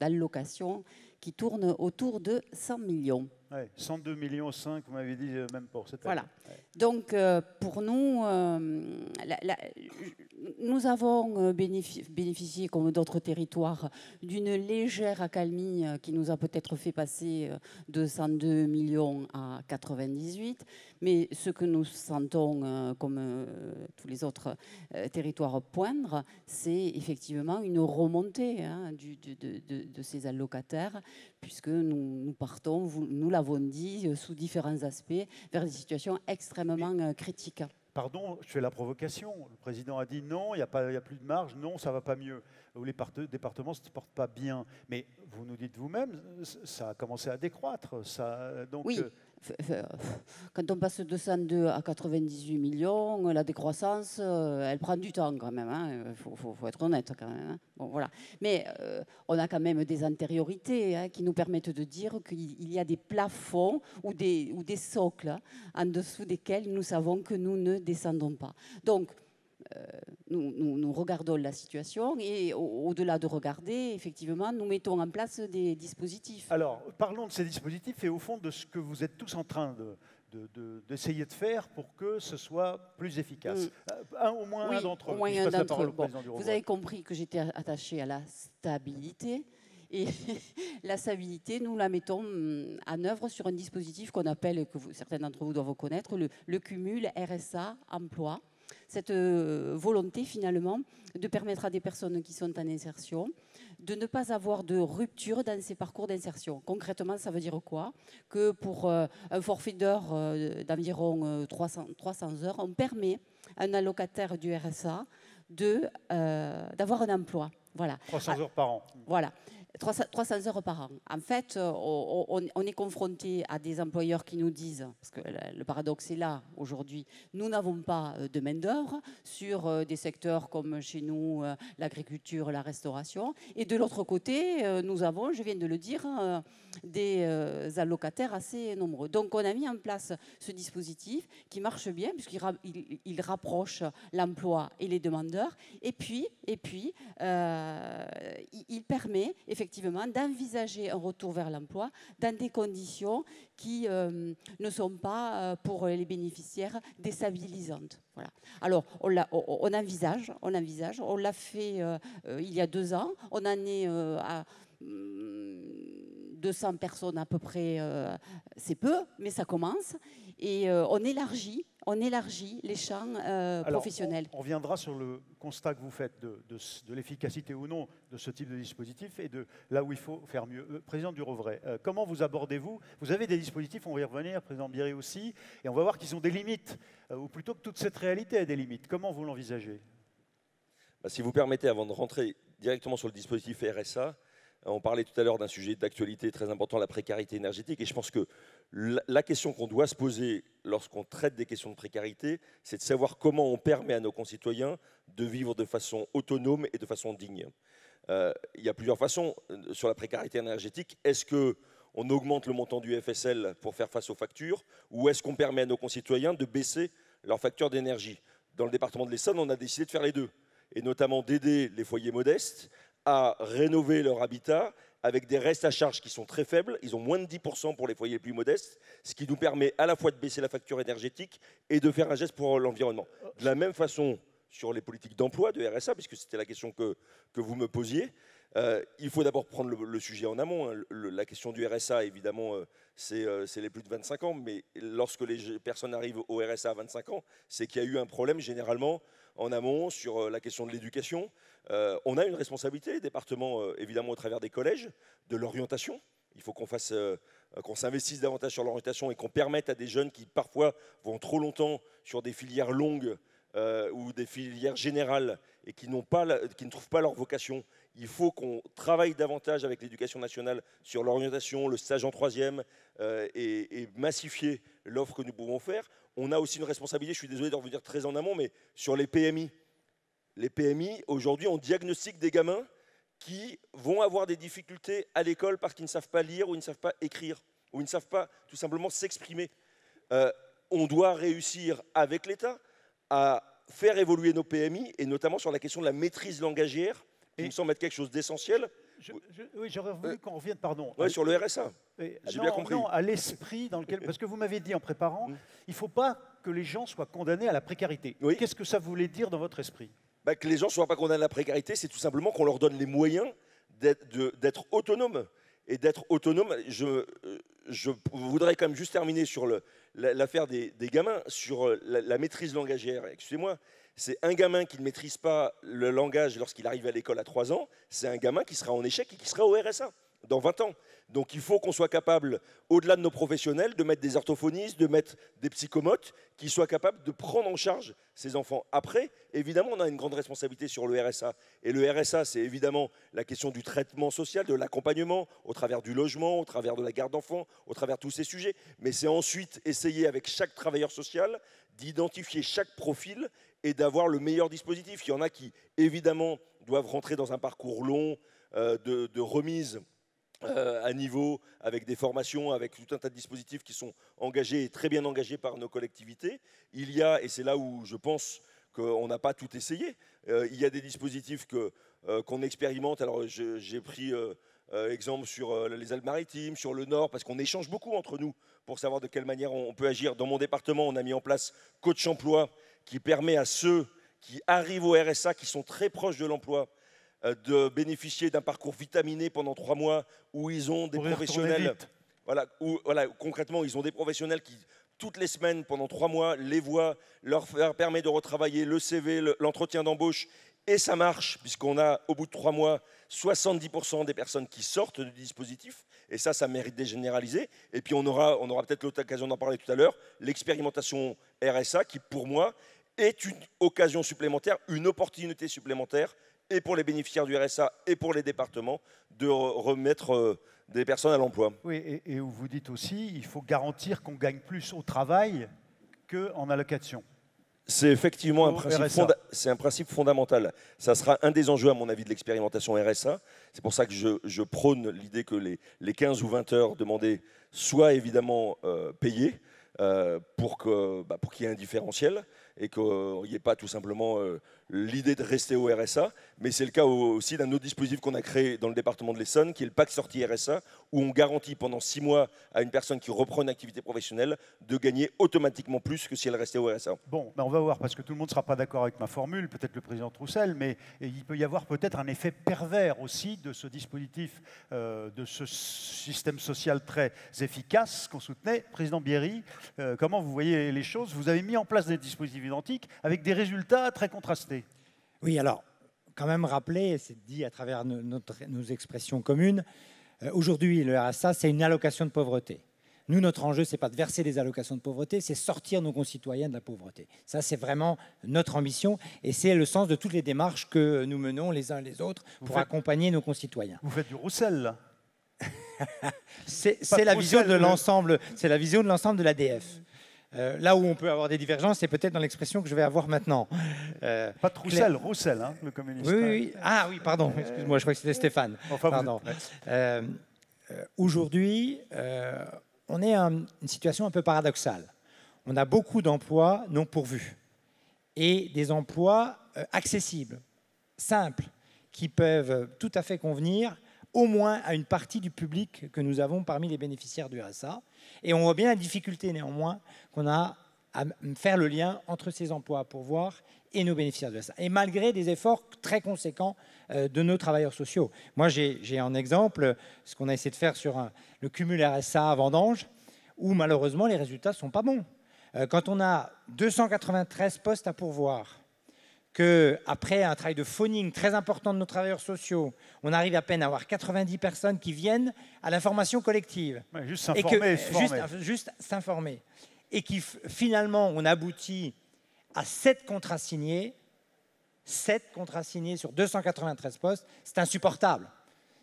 d'allocation qui tourne autour de 100 millions. Ouais, 102,5 millions, vous m'avez dit, même pour cette année. Voilà. Ouais. Donc, pour nous, nous avons bénéficié, comme d'autres territoires, d'une légère accalmie qui nous a peut-être fait passer de 102 millions à 98. Mais ce que nous sentons, comme tous les autres territoires poindre, c'est effectivement une remontée hein, de ces allocataires, puisque nous partons, nous l'avons dit, sous différents aspects, vers des situations extrêmement critiques. Pardon, je fais la provocation. Le président a dit non, il n'y a plus de marge, non, ça ne va pas mieux. Les départements ne se portent pas bien. Mais vous nous dites vous-même, ça a commencé à décroître. Donc, oui. Quand on passe de 102 à 98 millions, la décroissance, elle prend du temps quand même. Il faut être honnête quand même. Hein. Bon, voilà. Mais on a quand même des antériorités hein, qui nous permettent de dire qu'il y a des plafonds ou des socles en dessous desquels nous savons que nous ne descendons pas. Donc, nous regardons la situation et au-delà de regarder, effectivement, nous mettons en place des dispositifs. Alors, parlons de ces dispositifs et au fond de ce que vous êtes tous en train d'essayer de faire pour que ce soit plus efficace. Au moins un d'entre eux. Vous avez compris que j'étais attachée à la stabilité. Et la stabilité, nous la mettons en œuvre sur un dispositif qu'on appelle, que certains d'entre vous doivent connaître, le cumul RSA-emploi. Cette volonté, finalement, de permettre à des personnes qui sont en insertion de ne pas avoir de rupture dans ces parcours d'insertion. Concrètement, ça veut dire quoi? Que pour un forfait d'heures d'environ 300 heures, on permet à un allocataire du RSA d'avoir un emploi. Voilà. 300 heures par an. Voilà. 300 heures par an. En fait, on est confronté à des employeurs qui nous disent, parce que le paradoxe est là aujourd'hui, nous n'avons pas de main-d'œuvre sur des secteurs comme chez nous, l'agriculture, la restauration. Et de l'autre côté, nous avons, je viens de le dire, des allocataires assez nombreux. Donc, on a mis en place ce dispositif qui marche bien, puisqu'il rapproche l'emploi et les demandeurs. Et puis il permet effectivement d'envisager un retour vers l'emploi dans des conditions qui ne sont pas pour les bénéficiaires déstabilisantes. Voilà. Alors, on envisage, on l'a fait il y a 2 ans, on en est à 200 personnes à peu près, c'est peu, mais ça commence. Et on élargit on élargit les champs professionnels. On reviendra sur le constat que vous faites de l'efficacité ou non de ce type de dispositif et de là où il faut faire mieux. Président Durovray, comment vous abordez-vous? Vous avez des dispositifs, on va y revenir, Président Bierry aussi, et on va voir qu'ils ont des limites, ou plutôt que toute cette réalité a des limites. Comment vous l'envisagez? Si vous permettez, avant de rentrer directement sur le dispositif RSA, on parlait tout à l'heure d'un sujet d'actualité très important, la précarité énergétique, et je pense que la question qu'on doit se poser lorsqu'on traite des questions de précarité, c'est de savoir comment on permet à nos concitoyens de vivre de façon autonome et de façon digne. Il y a plusieurs façons sur la précarité énergétique. Est-ce qu'on augmente le montant du FSL pour faire face aux factures, ou est-ce qu'on permet à nos concitoyens de baisser leurs factures d'énergie? Dans le département de l'Essonne, on a décidé de faire les deux, et notamment d'aider les foyers modestes à rénover leur habitat avec des restes à charge qui sont très faibles. Ils ont moins de 10% pour les foyers les plus modestes, ce qui nous permet à la fois de baisser la facture énergétique et de faire un geste pour l'environnement. De la même façon, sur les politiques d'emploi de RSA, puisque c'était la question que vous me posiez, il faut d'abord prendre le sujet en amont. La question du RSA, évidemment, c'est les plus de 25 ans, mais lorsque les personnes arrivent au RSA à 25 ans, c'est qu'il y a eu un problème généralement en amont sur la question de l'éducation. On a une responsabilité, les départements, évidemment, au travers des collèges, de l'orientation. Il faut qu'on s'investisse davantage sur l'orientation et qu'on permette à des jeunes qui, parfois, vont trop longtemps sur des filières longues ou des filières générales et qui ne trouvent pas leur vocation. Il faut qu'on travaille davantage avec l'éducation nationale sur l'orientation, le stage en troisième et massifier l'offre que nous pouvons faire. On a aussi une responsabilité, je suis désolé de revenir très en amont, mais sur les PMI. Les PMI, aujourd'hui, on diagnostique des gamins qui vont avoir des difficultés à l'école parce qu'ils ne savent pas lire ou ils ne savent pas écrire ou ils ne savent pas tout simplement s'exprimer. On doit réussir avec l'État à faire évoluer nos PMI et notamment sur la question de la maîtrise langagière, qui me semble être quelque chose d'essentiel. Oui, j'aurais voulu qu'on revienne, pardon. Oui, sur le RSA. J'ai bien compris. Non, à l'esprit dans lequel... Parce que vous m'avez dit en préparant, il ne faut pas que les gens soient condamnés à la précarité. Oui. Qu'est-ce que ça voulait dire dans votre esprit? Que les gens ne soient pas condamnés à la précarité, c'est tout simplement qu'on leur donne les moyens d'être autonomes. Et d'être autonome, je voudrais quand même juste terminer sur l'affaire des gamins, sur la maîtrise langagière. Excusez-moi, c'est un gamin qui ne maîtrise pas le langage lorsqu'il arrive à l'école à 3 ans, c'est un gamin qui sera en échec et qui sera au RSA dans 20 ans. Donc il faut qu'on soit capable, au-delà de nos professionnels, de mettre des orthophonistes, de mettre des psychomotes qui soient capables de prendre en charge ces enfants. Après, évidemment, on a une grande responsabilité sur le RSA. Et le RSA, c'est évidemment la question du traitement social, de l'accompagnement, au travers du logement, au travers de la garde d'enfants, au travers de tous ces sujets. Mais c'est ensuite essayer avec chaque travailleur social d'identifier chaque profil et d'avoir le meilleur dispositif. Il y en a qui, évidemment, doivent rentrer dans un parcours long de remise à niveau, avec des formations, avec tout un tas de dispositifs qui sont engagés et très bien engagés par nos collectivités. Il y a, et c'est là où je pense qu'on n'a pas tout essayé, il y a des dispositifs qu'on expérimente. Alors j'ai pris exemple sur les Alpes-Maritimes, sur le Nord, parce qu'on échange beaucoup entre nous pour savoir de quelle manière on peut agir. Dans mon département, on a mis en place Coach Emploi, qui permet à ceux qui arrivent au RSA, qui sont très proches de l'emploi, de bénéficier d'un parcours vitaminé pendant 3 mois où ils ont des professionnels. Voilà, concrètement, ils ont des professionnels qui, toutes les semaines, pendant 3 mois, les voient, leur permet de retravailler le CV, l'entretien d'embauche. Et ça marche, puisqu'on a, au bout de 3 mois, 70% des personnes qui sortent du dispositif. Et ça mérite d'être généralisé. Et puis on aura peut-être l'occasion d'en parler tout à l'heure, l'expérimentation RSA, qui pour moi est une occasion supplémentaire, une opportunité supplémentaire, et pour les bénéficiaires du RSA et pour les départements, de remettre des personnes à l'emploi. Oui, et où vous dites aussi, il faut garantir qu'on gagne plus au travail qu'en allocation. C'est effectivement un principe fondamental. Ça sera un des enjeux, à mon avis, de l'expérimentation RSA. C'est pour ça que je prône l'idée que les 15 ou 20 heures demandées soient évidemment payées pour qu'il y ait un différentiel et qu'il n'y ait pas tout simplement l'idée de rester au RSA, mais c'est le cas aussi d'un autre dispositif qu'on a créé dans le département de l'Essonne, qui est le Pacte Sortie RSA, où on garantit pendant 6 mois à une personne qui reprend une activité professionnelle de gagner automatiquement plus que si elle restait au RSA. Bon, ben on va voir, parce que tout le monde ne sera pas d'accord avec ma formule, peut-être le président Troussel, mais il peut y avoir peut-être un effet pervers aussi de ce dispositif, de ce système social très efficace qu'on soutenait. Président Bierry, comment vous voyez les choses? Vous avez mis en place des dispositifs identiques avec des résultats très contrastés. Oui, alors, quand même rappeler, c'est dit à travers nos expressions communes, aujourd'hui, le RSA, c'est une allocation de pauvreté. Nous, notre enjeu, ce n'est pas de verser des allocations de pauvreté, c'est sortir nos concitoyens de la pauvreté. Ça, c'est vraiment notre ambition et c'est le sens de toutes les démarches que nous menons les uns les autres pour accompagner nos concitoyens. Vous faites du Roussel, là. C'est la vision de l'ensemble, c'est la vision de l'ensemble de l'ADF. Là où on peut avoir des divergences, c'est peut-être dans l'expression que je vais avoir maintenant. Pas de Roussel, Roussel, hein, le communiste. Oui, oui. Ah oui, pardon, excuse-moi, je crois que c'était Stéphane. Enfin, pardon. Aujourd'hui, on est une situation un peu paradoxale. On a beaucoup d'emplois non pourvus et des emplois accessibles, simples, qui peuvent tout à fait convenir au moins à une partie du public que nous avons parmi les bénéficiaires du RSA. Et on voit bien la difficulté néanmoins qu'on a à faire le lien entre ces emplois à pourvoir et nos bénéficiaires du RSA. Et malgré des efforts très conséquents de nos travailleurs sociaux. Moi, j'ai en exemple ce qu'on a essayé de faire sur le cumul RSA à vendange, où malheureusement les résultats ne sont pas bons. Quand on a 293 postes à pourvoir, qu'après un travail de phoning très important de nos travailleurs sociaux, on arrive à peine à avoir 90 personnes qui viennent à l'information collective. Ouais, juste s'informer. Juste s'informer. Et qui finalement, on aboutit à 7 contrats signés. 7 contrats signés sur 293 postes, c'est insupportable.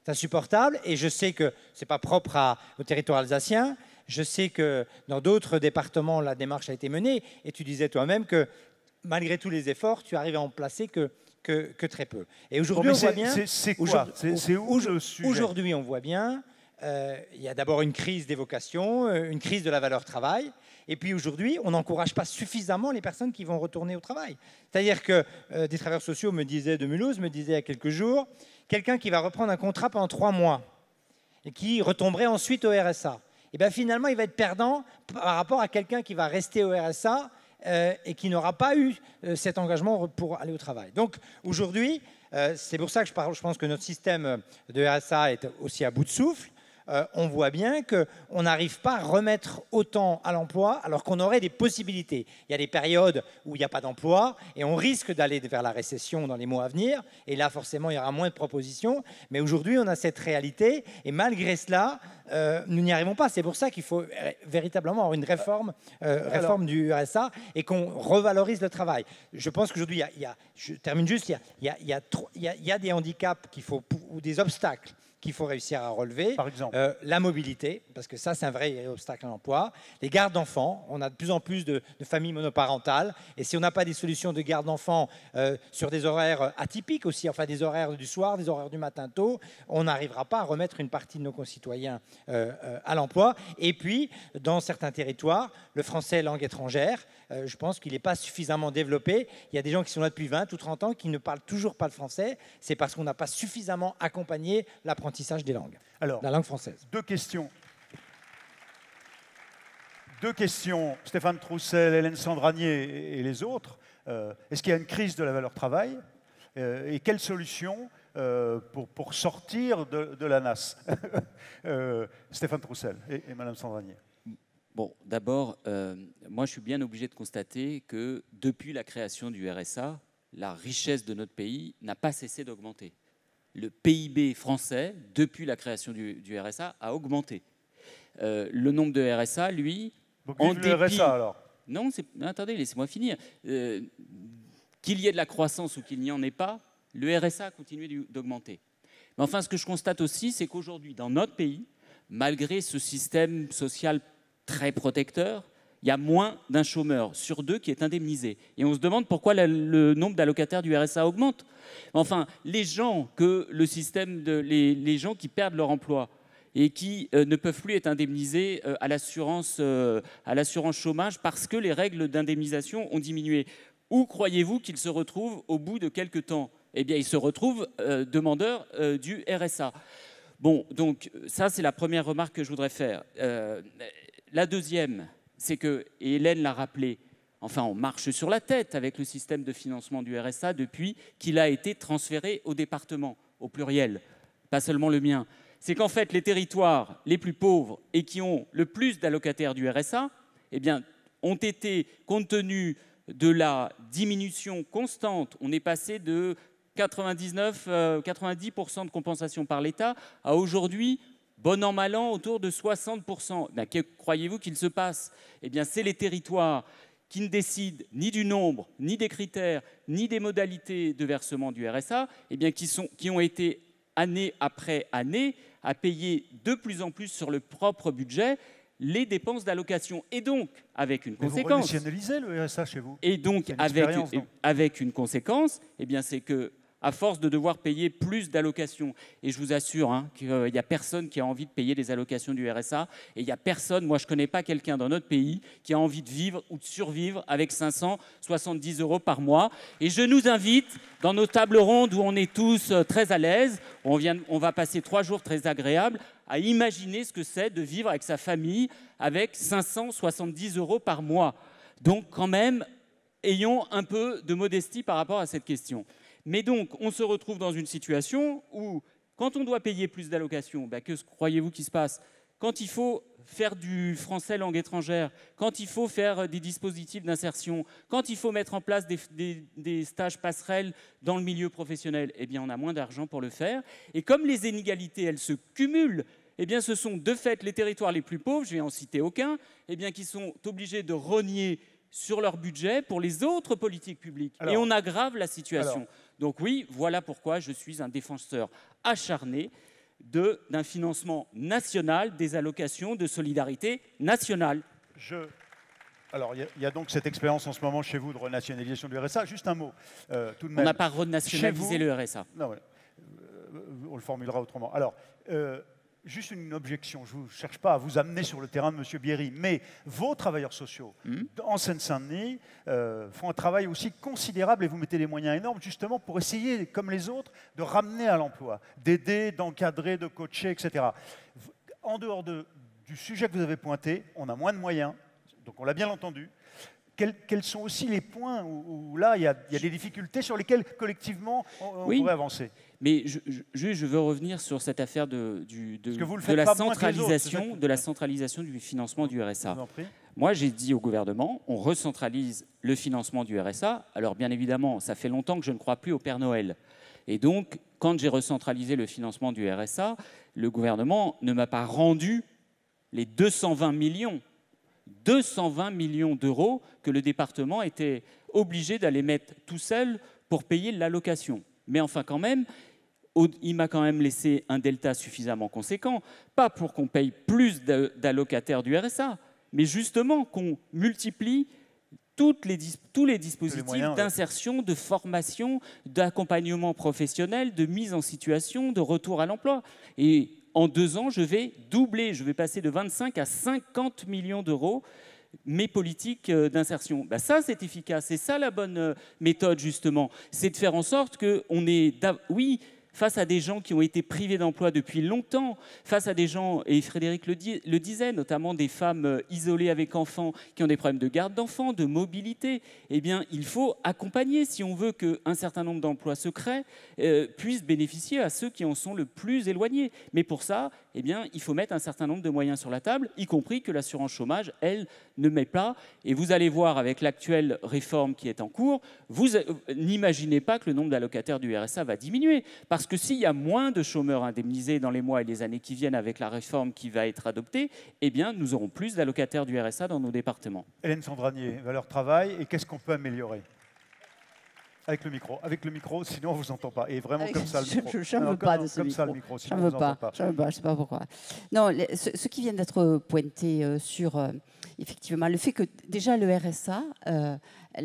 C'est insupportable et je sais que ce n'est pas propre au territoire alsacien. Je sais que dans d'autres départements, la démarche a été menée. Et tu disais toi-même que malgré tous les efforts, tu arrives à en placer que très peu. Et aujourd'hui, on voit bien. C'est quoi? C'est où le sujet? Aujourd'hui, on voit bien. Il y a d'abord une crise des vocations, une crise de la valeur travail. Et puis aujourd'hui, on n'encourage pas suffisamment les personnes qui vont retourner au travail. C'est-à-dire que des travailleurs sociaux de Mulhouse me disaient il y a quelques jours, quelqu'un qui va reprendre un contrat pendant 3 mois et qui retomberait ensuite au RSA. Et bien finalement, il va être perdant par rapport à quelqu'un qui va rester au RSA et qui n'aura pas eu cet engagement pour aller au travail. Donc aujourd'hui, c'est pour ça que je pense que notre système de RSA est aussi à bout de souffle. On voit bien qu'on n'arrive pas à remettre autant à l'emploi alors qu'on aurait des possibilités. Il y a des périodes où il n'y a pas d'emploi et on risque d'aller vers la récession dans les mois à venir. Et là, forcément, il y aura moins de propositions. Mais aujourd'hui, on a cette réalité et malgré cela, nous n'y arrivons pas. C'est pour ça qu'il faut véritablement avoir une réforme du RSA et qu'on revalorise le travail. Je pense qu'aujourd'hui, je termine juste, il y a des handicaps ou des obstacles qu'il faut réussir à relever. Par exemple la mobilité, parce que ça, c'est un vrai obstacle à l'emploi. Les gardes d'enfants, on a de plus en plus de familles monoparentales. Et si on n'a pas des solutions de garde d'enfants sur des horaires atypiques aussi, enfin des horaires du soir, des horaires du matin tôt, on n'arrivera pas à remettre une partie de nos concitoyens à l'emploi. Et puis, dans certains territoires, le français langue étrangère, je pense qu'il n'est pas suffisamment développé. Il y a des gens qui sont là depuis 20 ou 30 ans qui ne parlent toujours pas le français. C'est parce qu'on n'a pas suffisamment accompagné l'apprentissage des langues, la langue française. Deux questions. Stéphane Troussel, Hélène Sandranier et les autres. Est-ce qu'il y a une crise de la valeur travail et quelles solutions pour sortir de la nasse? Stéphane Troussel et Madame Sandranier. Bon, d'abord, moi je suis bien obligé de constater que depuis la création du RSA, la richesse de notre pays n'a pas cessé d'augmenter. Le PIB français, depuis la création du RSA, a augmenté. Le nombre de RSA, lui, en dépit... le RSA, alors? Non, attendez, laissez-moi finir. Qu'il y ait de la croissance ou qu'il n'y en ait pas, le RSA a continué d'augmenter. Mais enfin, ce que je constate aussi, c'est qu'aujourd'hui, dans notre pays, malgré ce système social très protecteur, il y a moins d'un chômeur sur 2 qui est indemnisé. Et on se demande pourquoi le nombre d'allocataires du RSA augmente. Enfin, les gens qui perdent leur emploi et qui ne peuvent plus être indemnisés à l'assurance chômage parce que les règles d'indemnisation ont diminué. Où croyez-vous qu'il se retrouve au bout de quelques temps? Eh bien, il se retrouve demandeur du RSA. Bon, donc ça, c'est la première remarque que je voudrais faire. La deuxième, c'est que, et Hélène l'a rappelé, enfin, on marche sur la tête avec le système de financement du RSA depuis qu'il a été transféré au département, au pluriel, pas seulement le mien. C'est qu'en fait, les territoires les plus pauvres et qui ont le plus d'allocataires du RSA, eh bien, ont été, compte tenu de la diminution constante, on est passé de 90% de compensation par l'État à aujourd'hui, bon an, mal an, autour de 60%. Ben, que croyez-vous qu'il se passe? Eh bien, c'est les territoires qui ne décident ni du nombre, ni des critères, ni des modalités de versement du RSA, eh bien, qui ont été, année après année, à payer de plus en plus sur le propre budget les dépenses d'allocation. Et donc, avec une conséquence... Vous renationalisez le RSA chez vous? Et donc, avec une conséquence, eh bien, c'est que à force de devoir payer plus d'allocations. Et je vous assure qu'il n'y a personne qui a envie de payer les allocations du RSA. Et il n'y a personne, moi je ne connais pas quelqu'un dans notre pays qui a envie de vivre ou de survivre avec 570 € par mois. Et je nous invite dans nos tables rondes où on est tous très à l'aise, on va passer 3 jours très agréables, à imaginer ce que c'est de vivre avec sa famille avec 570 € par mois. Donc quand même, ayons un peu de modestie par rapport à cette question. Mais donc, on se retrouve dans une situation où, quand on doit payer plus d'allocations, ben, que croyez-vous qui se passe? Quand il faut faire du français langue étrangère, quand il faut faire des dispositifs d'insertion, quand il faut mettre en place des stages passerelles dans le milieu professionnel, eh bien, on a moins d'argent pour le faire. Et comme les inégalités, elles se cumulent, eh bien, ce sont de fait les territoires les plus pauvres, je ne vais en citer aucun, eh bien, qui sont obligés de rogner sur leur budget pour les autres politiques publiques. Et on aggrave la situation. Donc oui, voilà pourquoi je suis un défenseur acharné d'un financement national des allocations de solidarité nationale. Alors, il y a donc cette expérience en ce moment chez vous de renationalisation du RSA. Juste un mot, tout de même. On n'a pas renationalisé le RSA. Non, on le formulera autrement. Alors, juste une objection, je ne cherche pas à vous amener sur le terrain de M. Bierry, mais vos travailleurs sociaux en Seine-Saint-Denis font un travail aussi considérable et vous mettez des moyens énormes justement pour essayer, comme les autres, de ramener à l'emploi, d'aider, d'encadrer, de coacher, etc. En dehors du sujet que vous avez pointé, on a moins de moyens, donc on l'a bien entendu. Quels sont aussi les points où là, il y a des difficultés sur lesquelles, collectivement, on pourrait avancer? Mais je veux revenir sur cette affaire de la centralisation du financement du RSA. Moi, j'ai dit au gouvernement, on recentralise le financement du RSA. Alors, bien évidemment, ça fait longtemps que je ne crois plus au Père Noël. Et donc, quand j'ai recentralisé le financement du RSA, le gouvernement ne m'a pas rendu les 220 millions d'euros que le département était obligé d'aller mettre tout seul pour payer l'allocation. Mais enfin, quand même, il m'a quand même laissé un delta suffisamment conséquent, pas pour qu'on paye plus d'allocataires du RSA, mais justement qu'on multiplie tous les dispositifs d'insertion, de formation, d'accompagnement professionnel, de mise en situation, de retour à l'emploi. Et en 2 ans, je vais doubler, je vais passer de 25 à 50 millions d'euros mes politiques d'insertion. Ben ça, c'est efficace. C'est ça la bonne méthode, justement. C'est de faire en sorte qu'on ait... Oui, face à des gens qui ont été privés d'emploi depuis longtemps, face à des gens, et Frédéric le disait, notamment des femmes isolées avec enfants qui ont des problèmes de garde d'enfants, de mobilité, eh bien, il faut accompagner si on veut qu'un certain nombre d'emplois se créent, puissent bénéficier à ceux qui en sont le plus éloignés. Mais pour ça, eh bien, il faut mettre un certain nombre de moyens sur la table, y compris que l'assurance chômage, elle, ne met pas. Et vous allez voir avec l'actuelle réforme qui est en cours, vous n'imaginez pas que le nombre d'allocataires du RSA va diminuer. Parce que s'il y a moins de chômeurs indemnisés dans les mois et les années qui viennent avec la réforme qui va être adoptée, eh bien, nous aurons plus d'allocataires du RSA dans nos départements. Hélène Sandranier, valeur travail, et qu'est-ce qu'on peut améliorer? Avec le micro, sinon on ne vous entend pas. Et vraiment comme ça, le micro. Je ne veux pas de ce micro. Je ne veux pas, je ne sais pas pourquoi. Non, ce qui vient d'être pointé sur, effectivement, le fait que déjà le RSA,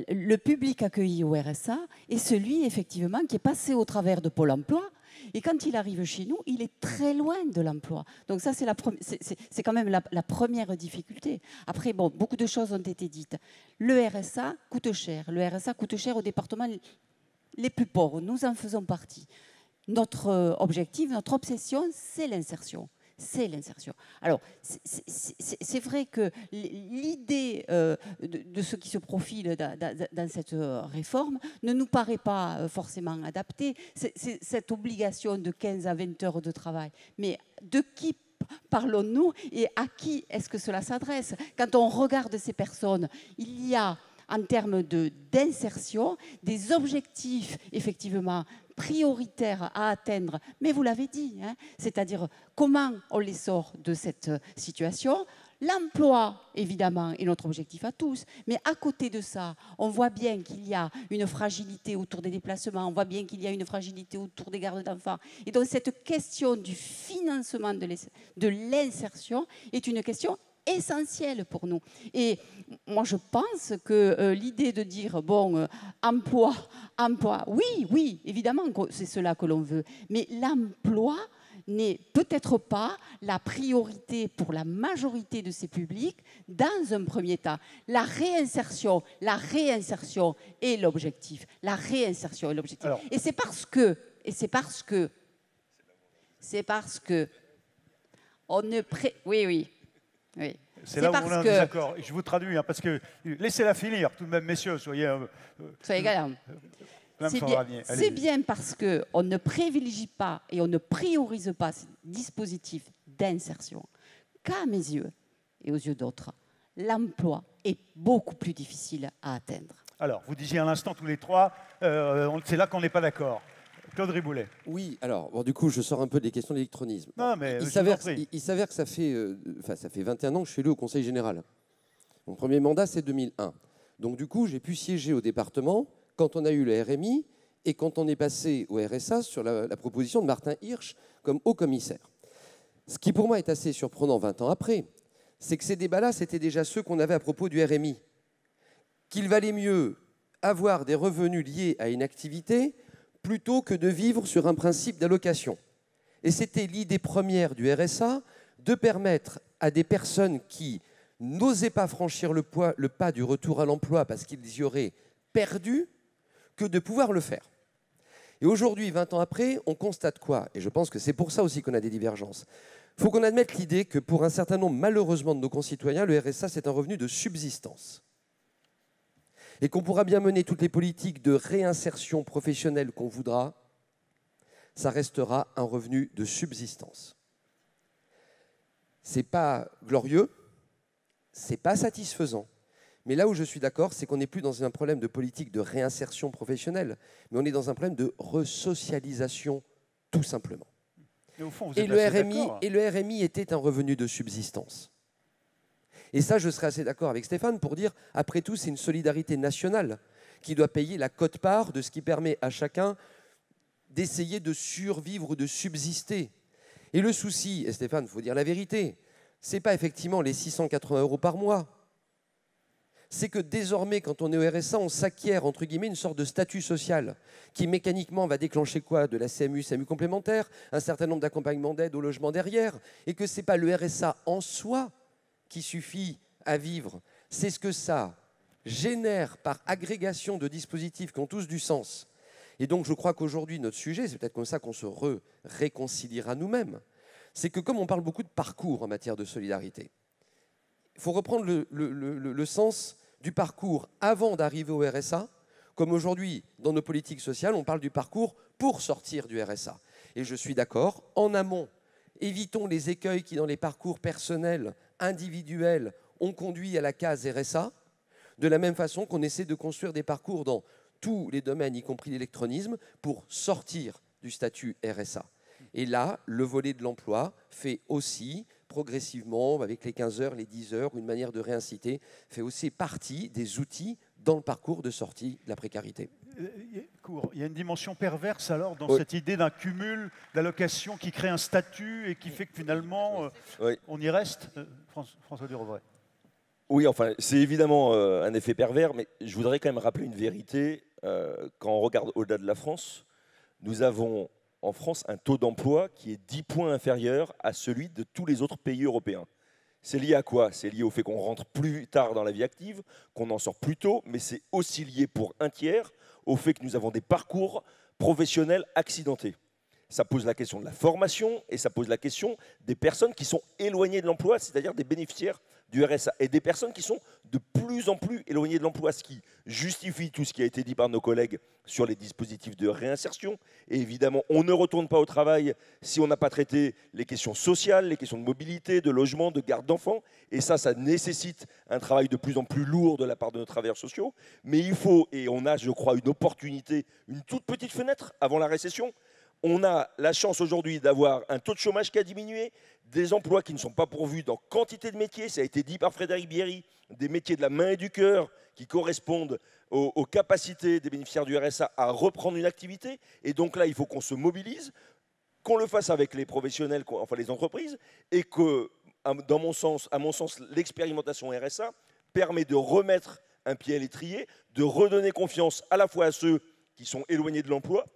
le public accueilli au RSA est celui, effectivement, qui est passé au travers de Pôle emploi Et quand il arrive chez nous, il est très loin de l'emploi. Donc ça, c'est quand même la première difficulté. Après, bon, beaucoup de choses ont été dites. Le RSA coûte cher. Le RSA coûte cher aux départements les plus pauvres. Nous en faisons partie. Notre objectif, notre obsession, c'est l'insertion. C'est l'insertion. Alors, c'est vrai que l'idée de ce qui se profile dans cette réforme ne nous paraît pas forcément adaptée. Cette obligation de 15 à 20 heures de travail. Mais de qui parlons-nous et à qui est-ce que cela s'adresse? Quand on regarde ces personnes, il y a, en termes d'insertion, des objectifs, effectivement, prioritaires à atteindre, mais vous l'avez dit, hein, c'est-à-dire comment on les sort de cette situation. L'emploi, évidemment, est notre objectif à tous, mais à côté de ça, on voit bien qu'il y a une fragilité autour des déplacements, on voit bien qu'il y a une fragilité autour des gardes d'enfants. Et donc cette question du financement de l'insertion est une question essentielle pour nous. Et moi, je pense que l'idée de dire, bon, emploi, oui, évidemment, c'est cela que l'on veut, mais l'emploi n'est peut-être pas la priorité pour la majorité de ces publics dans un premier temps. La réinsertion est l'objectif. La réinsertion est l'objectif. Et c'est parce que on ne Oui. C'est là où on est en désaccord. Je vous traduis, hein, parce que laissez-la finir, tout de même, messieurs, soyez galant. C'est bien parce qu'on ne privilégie pas et on ne priorise pas ce dispositif d'insertion qu'à mes yeux et aux yeux d'autres, l'emploi est beaucoup plus difficile à atteindre. Alors, vous disiez à l'instant tous les trois, c'est là qu'on n'est pas d'accord. Claude Riboulet. Oui, alors, bon, du coup, je sors un peu des questions d'électronisme. Non, mais il s'avère que ça fait 21 ans que je suis élu au Conseil général. Mon premier mandat, c'est 2001. Donc, du coup, j'ai pu siéger au département quand on a eu le RMI et quand on est passé au RSA sur la proposition de Martin Hirsch comme haut commissaire. Ce qui, pour moi, est assez surprenant 20 ans après, c'est que ces débats-là, c'était déjà ceux qu'on avait à propos du RMI. Qu'il valait mieux avoir des revenus liés à une activité plutôt que de vivre sur un principe d'allocation. Et c'était l'idée première du RSA de permettre à des personnes qui n'osaient pas franchir le pas du retour à l'emploi parce qu'ils y auraient perdu, que de pouvoir le faire. Et aujourd'hui, 20 ans après, on constate quoi? Et je pense que c'est pour ça aussi qu'on a des divergences. Il faut qu'on admette l'idée que pour un certain nombre, malheureusement, de nos concitoyens, le RSA, c'est un revenu de subsistance. Et qu'on pourra bien mener toutes les politiques de réinsertion professionnelle qu'on voudra, ça restera un revenu de subsistance. Ce n'est pas glorieux, ce n'est pas satisfaisant. Mais là où je suis d'accord, c'est qu'on n'est plus dans un problème de politique de réinsertion professionnelle, mais on est dans un problème de resocialisation, tout simplement. Et, au fond, et le RMI était un revenu de subsistance. Et ça, je serais assez d'accord avec Stéphane pour dire, après tout, c'est une solidarité nationale qui doit payer la quote-part de ce qui permet à chacun d'essayer de survivre ou de subsister. Et le souci, et Stéphane, il faut dire la vérité, ce n'est pas effectivement les 680 € par mois. C'est que désormais, quand on est au RSA, on s'acquiert, entre guillemets, une sorte de statut social qui, mécaniquement, va déclencher quoi? De la CMU complémentaire, un certain nombre d'accompagnements d'aide au logement derrière, et que ce n'est pas le RSA en soi qui suffit à vivre, c'est ce que ça génère par agrégation de dispositifs qui ont tous du sens. Et donc, je crois qu'aujourd'hui, notre sujet, c'est peut-être comme ça qu'on se réconciliera nous-mêmes, c'est que comme on parle beaucoup de parcours en matière de solidarité, il faut reprendre le sens du parcours avant d'arriver au RSA, comme aujourd'hui, dans nos politiques sociales, on parle du parcours pour sortir du RSA. Et je suis d'accord, en amont, évitons les écueils qui, dans les parcours personnels, individuels, ont conduit à la case RSA, de la même façon qu'on essaie de construire des parcours dans tous les domaines, y compris l'électronisme, pour sortir du statut RSA. Et là, le volet de l'emploi fait aussi, progressivement, avec les 15 heures, les 10 heures, une manière de réinciter, fait aussi partie des outils dans le parcours de sortie de la précarité. Il y a une dimension perverse alors dans cette idée d'un cumul d'allocations qui crée un statut et qui fait que finalement on y reste. François Durovray. Oui, enfin, c'est évidemment un effet pervers, mais je voudrais quand même rappeler une vérité. Quand on regarde au-delà de la France, nous avons en France un taux d'emploi qui est 10 points inférieur à celui de tous les autres pays européens. C'est lié à quoi? C'est lié au fait qu'on rentre plus tard dans la vie active, qu'on en sort plus tôt, mais c'est aussi lié pour un tiers au fait que nous avons des parcours professionnels accidentés. Ça pose la question de la formation et ça pose la question des personnes qui sont éloignées de l'emploi, c'est-à-dire des bénéficiaires du RSA, et des personnes qui sont de plus en plus éloignées de l'emploi, ce qui justifie tout ce qui a été dit par nos collègues sur les dispositifs de réinsertion. Et évidemment, on ne retourne pas au travail si on n'a pas traité les questions sociales, les questions de mobilité, de logement, de garde d'enfants. Et ça nécessite un travail de plus en plus lourd de la part de nos travailleurs sociaux. Mais il faut, et on a, je crois, une opportunité, une toute petite fenêtre avant la récession. On a la chance aujourd'hui d'avoir un taux de chômage qui a diminué, des emplois qui ne sont pas pourvus dans quantité de métiers, ça a été dit par Frédéric Bierry, des métiers de la main et du cœur qui correspondent aux capacités des bénéficiaires du RSA à reprendre une activité. Et donc là, il faut qu'on se mobilise, qu'on le fasse avec les professionnels, enfin les entreprises, et que, à mon sens, l'expérimentation RSA permet de remettre un pied à l'étrier, de redonner confiance à la fois à ceux qui sont éloignés de l'emploi,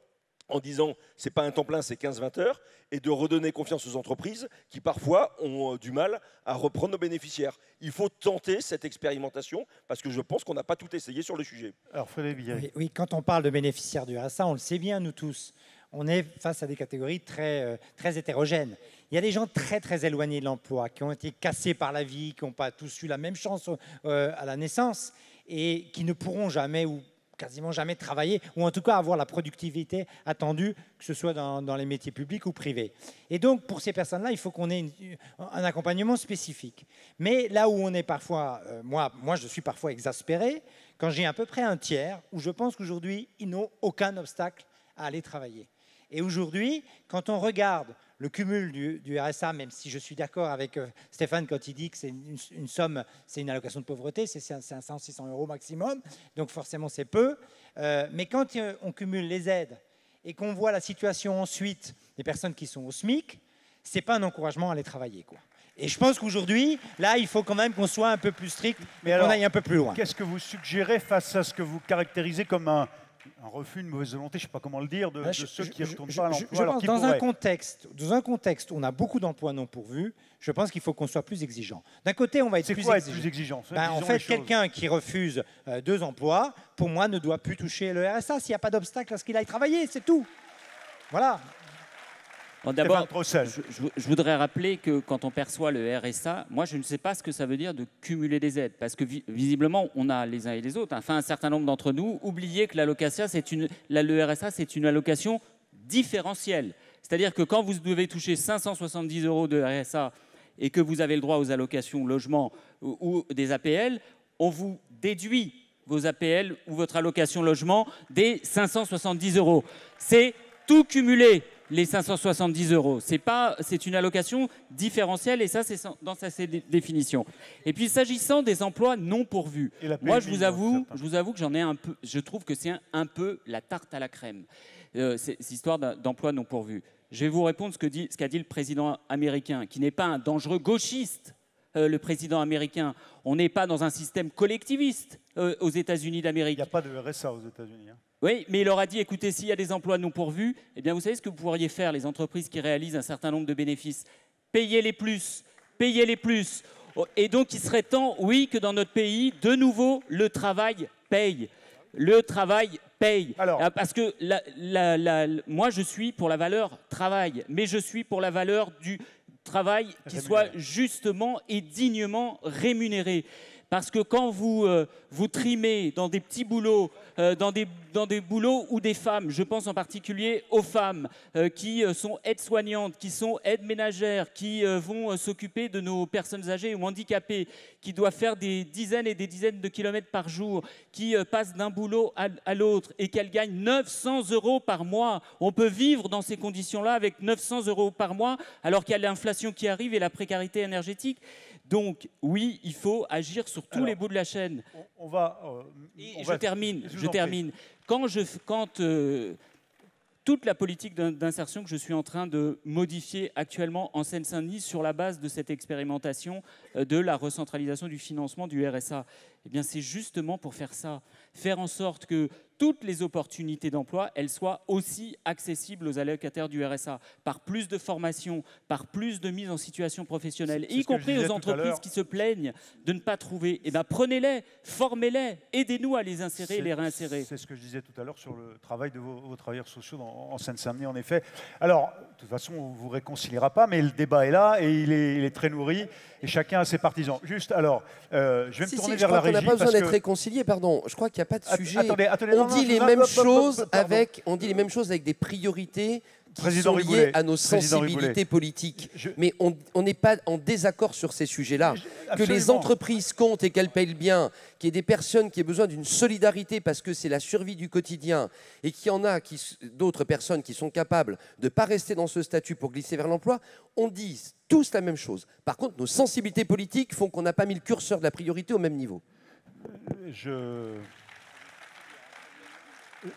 en disant c'est pas un temps plein, c'est 15-20 heures, et de redonner confiance aux entreprises qui parfois ont du mal à reprendre nos bénéficiaires. Il faut tenter cette expérimentation parce que je pense qu'on n'a pas tout essayé sur le sujet. Alors Frédéric Bierry. Oui, quand on parle de bénéficiaires du RSA, on le sait bien nous tous, on est face à des catégories très hétérogènes. Il y a des gens très éloignés de l'emploi, qui ont été cassés par la vie, qui n'ont pas tous eu la même chance à la naissance et qui ne pourront jamais ou quasiment jamais travailler, ou en tout cas avoir la productivité attendue, que ce soit dans les métiers publics ou privés. Et donc, pour ces personnes-là, il faut qu'on ait un accompagnement spécifique. Mais là où on est parfois, moi je suis parfois exaspéré, quand j'ai à peu près un tiers, où je pense qu'aujourd'hui, ils n'ont aucun obstacle à aller travailler. Et aujourd'hui, quand on regarde le cumul du RSA, même si je suis d'accord avec Stéphane quand il dit que c'est une somme, c'est une allocation de pauvreté, c'est 500-600 euros maximum, donc forcément c'est peu. Mais quand on cumule les aides et qu'on voit la situation ensuite des personnes qui sont au SMIC, c'est pas un encouragement à aller travailler, quoi. Et je pense qu'aujourd'hui, là, il faut quand même qu'on soit un peu plus strict, mais qu'on aille un peu plus loin. Qu'est-ce que vous suggérez face à ce que vous caractérisez comme un refus, une mauvaise volonté, je ne sais pas comment le dire, de ceux qui ne retournent pas à l'emploi? Dans un contexte où on a beaucoup d'emplois non pourvus, je pense qu'il faut qu'on soit plus exigeant. D'un côté, on va être plus exigeant. En fait, quelqu'un qui refuse 2 emplois, pour moi, ne doit plus toucher le RSA s'il n'y a pas d'obstacle à ce qu'il aille travailler, c'est tout. Voilà. Bon, d'abord, je voudrais rappeler que quand on perçoit le RSA, moi je ne sais pas ce que ça veut dire de cumuler des aides, parce que visiblement on a les uns et les autres, enfin un certain nombre d'entre nous, oublié que le RSA c'est une allocation différentielle. C'est-à-dire que quand vous devez toucher 570 € de RSA et que vous avez le droit aux allocations logement ou des APL, on vous déduit vos APL ou votre allocation logement des 570 €. C'est tout cumulé. Les 570 €. C'est une allocation différentielle et ça, c'est dans sa définition. Et puis, s'agissant des emplois non pourvus, moi, je vous avoue que j'en ai un peu. Je trouve que c'est un peu la tarte à la crème, cette histoire d'emplois non pourvus. Je vais vous répondre ce qu'a dit le président américain, qui n'est pas un dangereux gauchiste. Le président américain, on n'est pas dans un système collectiviste aux États-Unis d'Amérique. Il n'y a pas de RSA aux États-Unis. Oui, mais il leur a dit, écoutez, s'il y a des emplois non pourvus, eh bien, vous savez ce que vous pourriez faire, les entreprises qui réalisent un certain nombre de bénéfices? Payez-les plus, payez-les plus. Et donc, il serait temps, oui, que dans notre pays, de nouveau, le travail paye. Le travail paye. Parce que moi, je suis pour la valeur travail, mais je suis pour la valeur du travail qui soit justement et dignement rémunéré. Parce que quand vous trimez dans des petits boulots, dans des boulots où des femmes, je pense en particulier aux femmes qui sont aides-soignantes, qui sont aides ménagères, qui vont s'occuper de nos personnes âgées ou handicapées, qui doivent faire des dizaines et des dizaines de kilomètres par jour, qui passent d'un boulot à l'autre et qu'elles gagnent 900 € par mois. On peut vivre dans ces conditions-là avec 900 € par mois alors qu'il y a l'inflation qui arrive et la précarité énergétique. Donc, oui, il faut agir sur tous les bouts de la chaîne. Je termine. Quand toute la politique d'insertion que je suis en train de modifier actuellement en Seine-Saint-Denis sur la base de cette expérimentation de la recentralisation du financement du RSA, eh bien, c'est justement pour faire ça. Faire en sorte que toutes les opportunités d'emploi, elles soient aussi accessibles aux allocataires du RSA, par plus de formation, par plus de mise en situation professionnelle, y compris aux entreprises qui se plaignent de ne pas trouver. Eh bien, prenez-les, formez-les, aidez-nous à les insérer et les réinsérer. C'est ce que je disais tout à l'heure sur le travail de vos travailleurs sociaux en Seine-Saint-Denis, en effet. Alors, de toute façon, on ne vous réconciliera pas, mais le débat est là et il est très nourri et chacun a ses partisans. Juste, alors, je vais me tourner vers la régie. On n'a pas besoin d'être réconcilié, pardon. Je crois qu'il n'y a pas de sujet. Attendez, on dit les mêmes choses avec des priorités qui sont liées à nos sensibilités politiques. Mais on n'est pas en désaccord sur ces sujets-là. Que les entreprises comptent et qu'elles payent bien, qu'il y ait des personnes qui aient besoin d'une solidarité parce que c'est la survie du quotidien et qu'il y en a d'autres personnes qui sont capables de ne pas rester dans ce statut pour glisser vers l'emploi, on dit tous la même chose. Par contre, nos sensibilités politiques font qu'on n'a pas mis le curseur de la priorité au même niveau.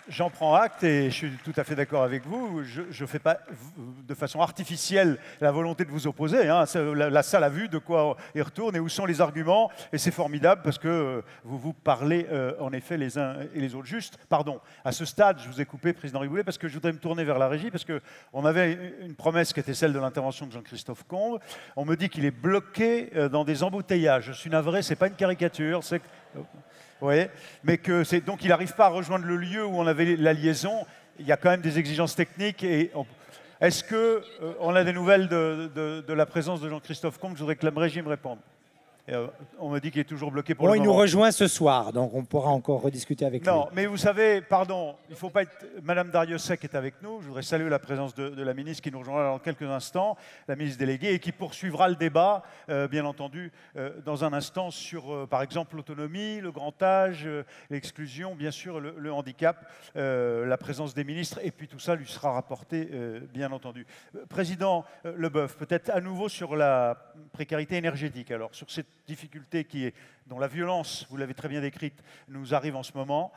J'en prends acte et je suis tout à fait d'accord avec vous. Je ne fais pas de façon artificielle la volonté de vous opposer. Hein. La salle a vu de quoi il retourne et où sont les arguments. Et c'est formidable parce que vous parlez en effet les uns et les autres. Juste, pardon, à ce stade, je vous ai coupé, Président Riboulet, parce que je voudrais me tourner vers la régie parce qu'on avait une promesse qui était celle de l'intervention de Jean-Christophe Combe. On me dit qu'il est bloqué dans des embouteillages. Je suis navré, ce n'est pas une caricature. Oui, mais donc il n'arrive pas à rejoindre le lieu où on avait la liaison. Il y a quand même des exigences techniques. Est-ce qu'on a des nouvelles de la présence de Jean-Christophe Combe? Je voudrais que la régie me réponde. On me dit qu'il est toujours bloqué pour le moment. Il nous rejoint ce soir, donc on pourra encore rediscuter avec lui. Non, mais vous savez, pardon, il ne faut pas être... Madame Dariussec est avec nous. Je voudrais saluer la présence de la ministre qui nous rejoindra dans quelques instants, la ministre déléguée, et qui poursuivra le débat, bien entendu, dans un instant sur, par exemple, l'autonomie, le grand âge, l'exclusion, bien sûr, le handicap, la présence des ministres, et puis tout ça lui sera rapporté, bien entendu. Président Leboeuf, peut-être à nouveau sur la précarité énergétique, alors, sur cette difficulté dont la violence, vous l'avez très bien décrite, nous arrive en ce moment,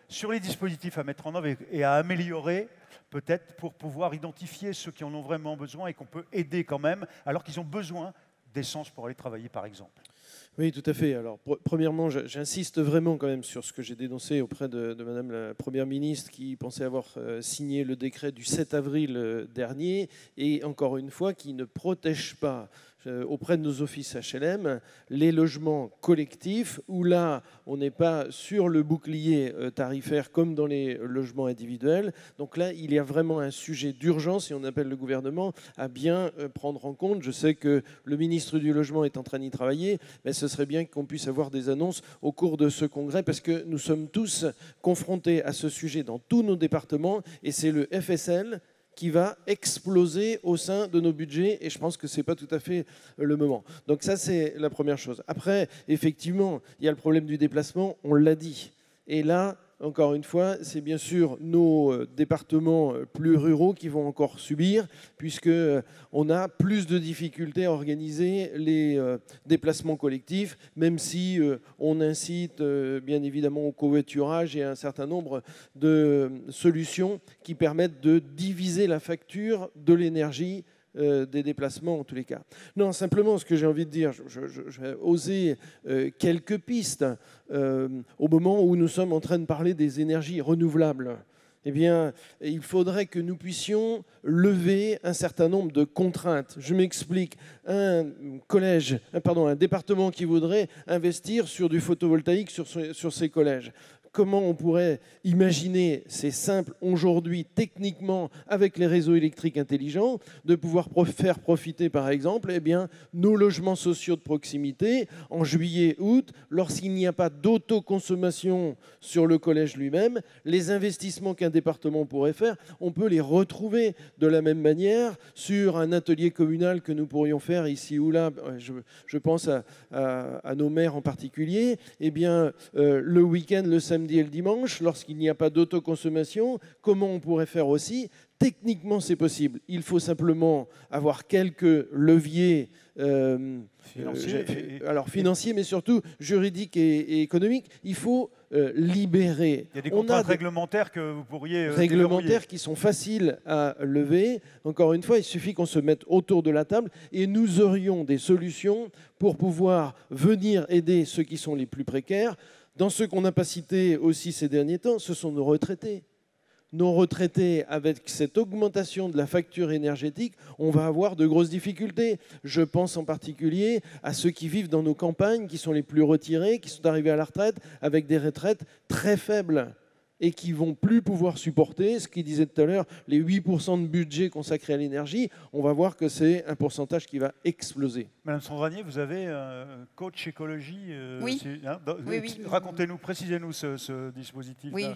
sur les dispositifs à mettre en œuvre et à améliorer, peut-être pour pouvoir identifier ceux qui en ont vraiment besoin et qu'on peut aider quand même, alors qu'ils ont besoin d'essence pour aller travailler, par exemple. Oui, tout à fait. Alors, premièrement, j'insiste vraiment quand même sur ce que j'ai dénoncé auprès de Madame la Première ministre qui pensait avoir signé le décret du 7 avril dernier et, encore une fois, qui ne protège pas auprès de nos offices HLM les logements collectifs où là, on n'est pas sur le bouclier tarifaire comme dans les logements individuels. Donc là, il y a vraiment un sujet d'urgence et on appelle le gouvernement à bien prendre en compte. Je sais que le ministre du Logement est en train d'y travailler, mais ce serait bien qu'on puisse avoir des annonces au cours de ce congrès parce que nous sommes tous confrontés à ce sujet dans tous nos départements et c'est le FSL qui va exploser au sein de nos budgets et je pense que ce n'est pas tout à fait le moment. Donc ça, c'est la première chose. Après, effectivement, il y a le problème du déplacement, on l'a dit. Et là, encore une fois, c'est bien sûr nos départements plus ruraux qui vont encore subir, puisqu'on a plus de difficultés à organiser les déplacements collectifs, même si on incite bien évidemment au covoiturage et à un certain nombre de solutions qui permettent de diviser la facture de l'énergie des déplacements en tous les cas. Non, simplement ce que j'ai envie de dire, je vais oser quelques pistes au moment où nous sommes en train de parler des énergies renouvelables. Eh bien, il faudrait que nous puissions lever un certain nombre de contraintes. Je m'explique. Un département qui voudrait investir sur du photovoltaïque sur ses collèges. Comment on pourrait imaginer, c'est simple aujourd'hui techniquement avec les réseaux électriques intelligents, de pouvoir faire profiter par exemple nos logements sociaux de proximité en juillet, août, lorsqu'il n'y a pas d'autoconsommation sur le collège lui-même, les investissements qu'un département pourrait faire, on peut les retrouver de la même manière sur un atelier communal que nous pourrions faire ici ou là, je pense à nos maires en particulier, le week-end, le samedi et le dimanche, lorsqu'il n'y a pas d'autoconsommation, comment on pourrait faire aussi? Techniquement, c'est possible. Il faut simplement avoir quelques leviers financiers, mais surtout juridiques et économiques. Il faut libérer. Il y a des contraintes réglementaires que vous pourriez réglementaires qui sont faciles à lever. Encore une fois, il suffit qu'on se mette autour de la table et nous aurions des solutions pour pouvoir venir aider ceux qui sont les plus précaires. Dans ceux qu'on n'a pas cités aussi ces derniers temps, ce sont nos retraités. Nos retraités, avec cette augmentation de la facture énergétique, on va avoir de grosses difficultés. Je pense en particulier à ceux qui vivent dans nos campagnes, qui sont les plus retirés, qui sont arrivés à la retraite avec des retraites très faibles et qui vont plus pouvoir supporter ce qu'il disait tout à l'heure, les 8% de budget consacré à l'énergie. On va voir que c'est un pourcentage qui va exploser. Madame Sandragnier, vous avez un coach écologie. Oui. Oui. Racontez-nous, précisez-nous ce dispositif. Oui,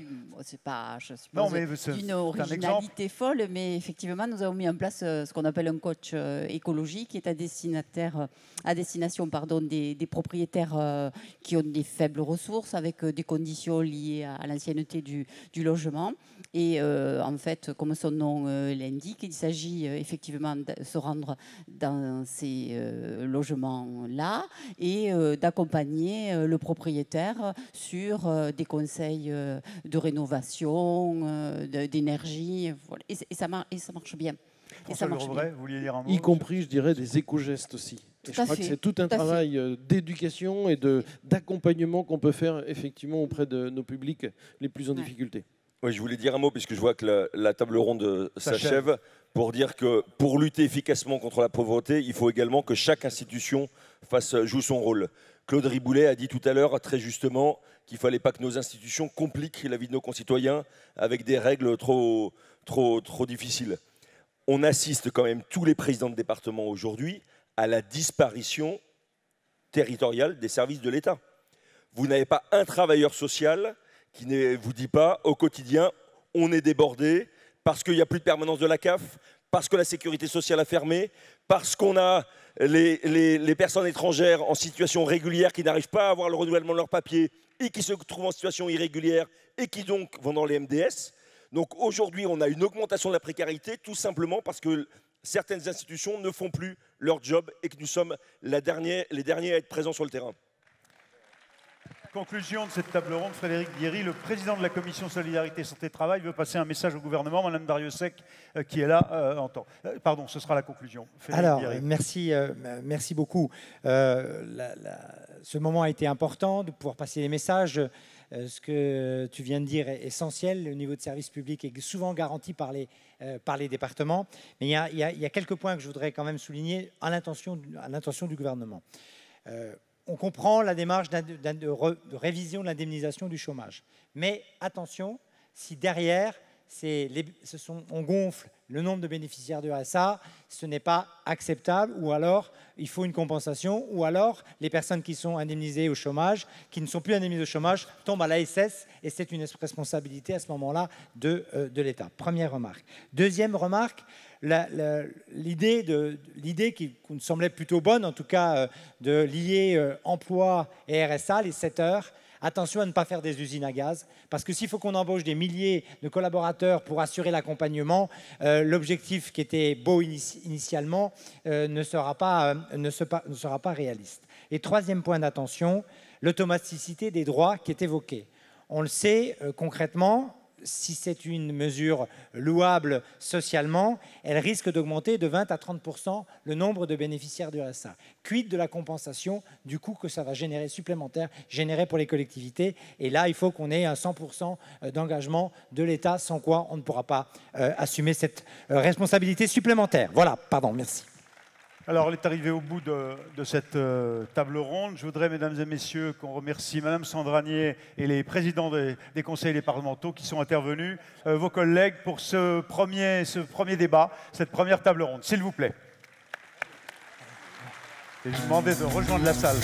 c'est pas, je suppose, non, mais d'une originalité folle, mais effectivement, nous avons mis en place ce qu'on appelle un coach écologie qui est à destination des propriétaires qui ont des faibles ressources avec des conditions liées à l'ancienneté du logement. Et en fait, comme son nom l'indique, il s'agit effectivement de se rendre dans ces logements-là et d'accompagner le propriétaire sur des conseils de rénovation, d'énergie. Voilà. Et ça marche bien. François Lebret, vous vouliez dire un mot? Y compris, je dirais, des éco-gestes aussi. Et je crois que c'est tout un travail d'éducation et d'accompagnement qu'on peut faire effectivement auprès de nos publics les plus en difficulté. Oui, je voulais dire un mot, puisque je vois que la table ronde s'achève, pour dire que pour lutter efficacement contre la pauvreté, il faut également que chaque institution joue son rôle. Claude Riboulet a dit tout à l'heure, très justement, qu'il ne fallait pas que nos institutions compliquent la vie de nos concitoyens avec des règles trop difficiles. On assiste quand même, tous les présidents de département aujourd'hui, à la disparition territoriale des services de l'État. Vous n'avez pas un travailleur social qui ne vous dit pas au quotidien on est débordé parce qu'il n'y a plus de permanence de la CAF, parce que la sécurité sociale a fermé, parce qu'on a les personnes étrangères en situation régulière qui n'arrivent pas à avoir le renouvellement de leurs papiers et qui se trouvent en situation irrégulière et qui donc vont dans les MDS. Donc aujourd'hui, on a une augmentation de la précarité tout simplement parce que certaines institutions ne font plus leur job et que nous sommes les derniers à être présents sur le terrain. Conclusion de cette table ronde, Frédéric Bierry, le président de la commission Solidarité Santé Travail, veut passer un message au gouvernement. Madame Darrieussecq, qui est là, entend. Pardon, ce sera la conclusion. Alors, merci beaucoup. Ce moment a été important de pouvoir passer les messages. Ce que tu viens de dire est essentiel. Le niveau de service public est souvent garanti par les départements. Mais il y a quelques points que je voudrais quand même souligner à l'intention du gouvernement. On comprend la démarche de révision de l'indemnisation du chômage. Mais attention, si derrière, on gonfle le nombre de bénéficiaires de RSA, ce n'est pas acceptable, ou alors il faut une compensation, ou alors les personnes qui sont indemnisées au chômage, qui ne sont plus indemnisées au chômage, tombent à l'ASS, et c'est une responsabilité à ce moment-là de l'État. Première remarque. Deuxième remarque, l'idée qui nous semblait plutôt bonne, en tout cas, de lier emploi et RSA, les 7 heures. Attention à ne pas faire des usines à gaz, parce que s'il faut qu'on embauche des milliers de collaborateurs pour assurer l'accompagnement, l'objectif qui était beau initialement ne sera pas réaliste. Et troisième point d'attention, l'automaticité des droits qui est évoquée. On le sait concrètement, si c'est une mesure louable socialement, elle risque d'augmenter de 20 à 30% le nombre de bénéficiaires du RSA. Quid de la compensation du coût que ça va générer supplémentaire, générer pour les collectivités. Et là, il faut qu'on ait un 100% d'engagement de l'État, sans quoi on ne pourra pas assumer cette responsabilité supplémentaire. Voilà, pardon, merci. Alors, on est arrivé au bout de cette table ronde. Je voudrais, mesdames et messieurs, qu'on remercie Madame Sandragnier et les présidents des conseils départementaux qui sont intervenus, vos collègues, pour ce premier débat, cette première table ronde. S'il vous plaît. Et je vous demandais de rejoindre la salle.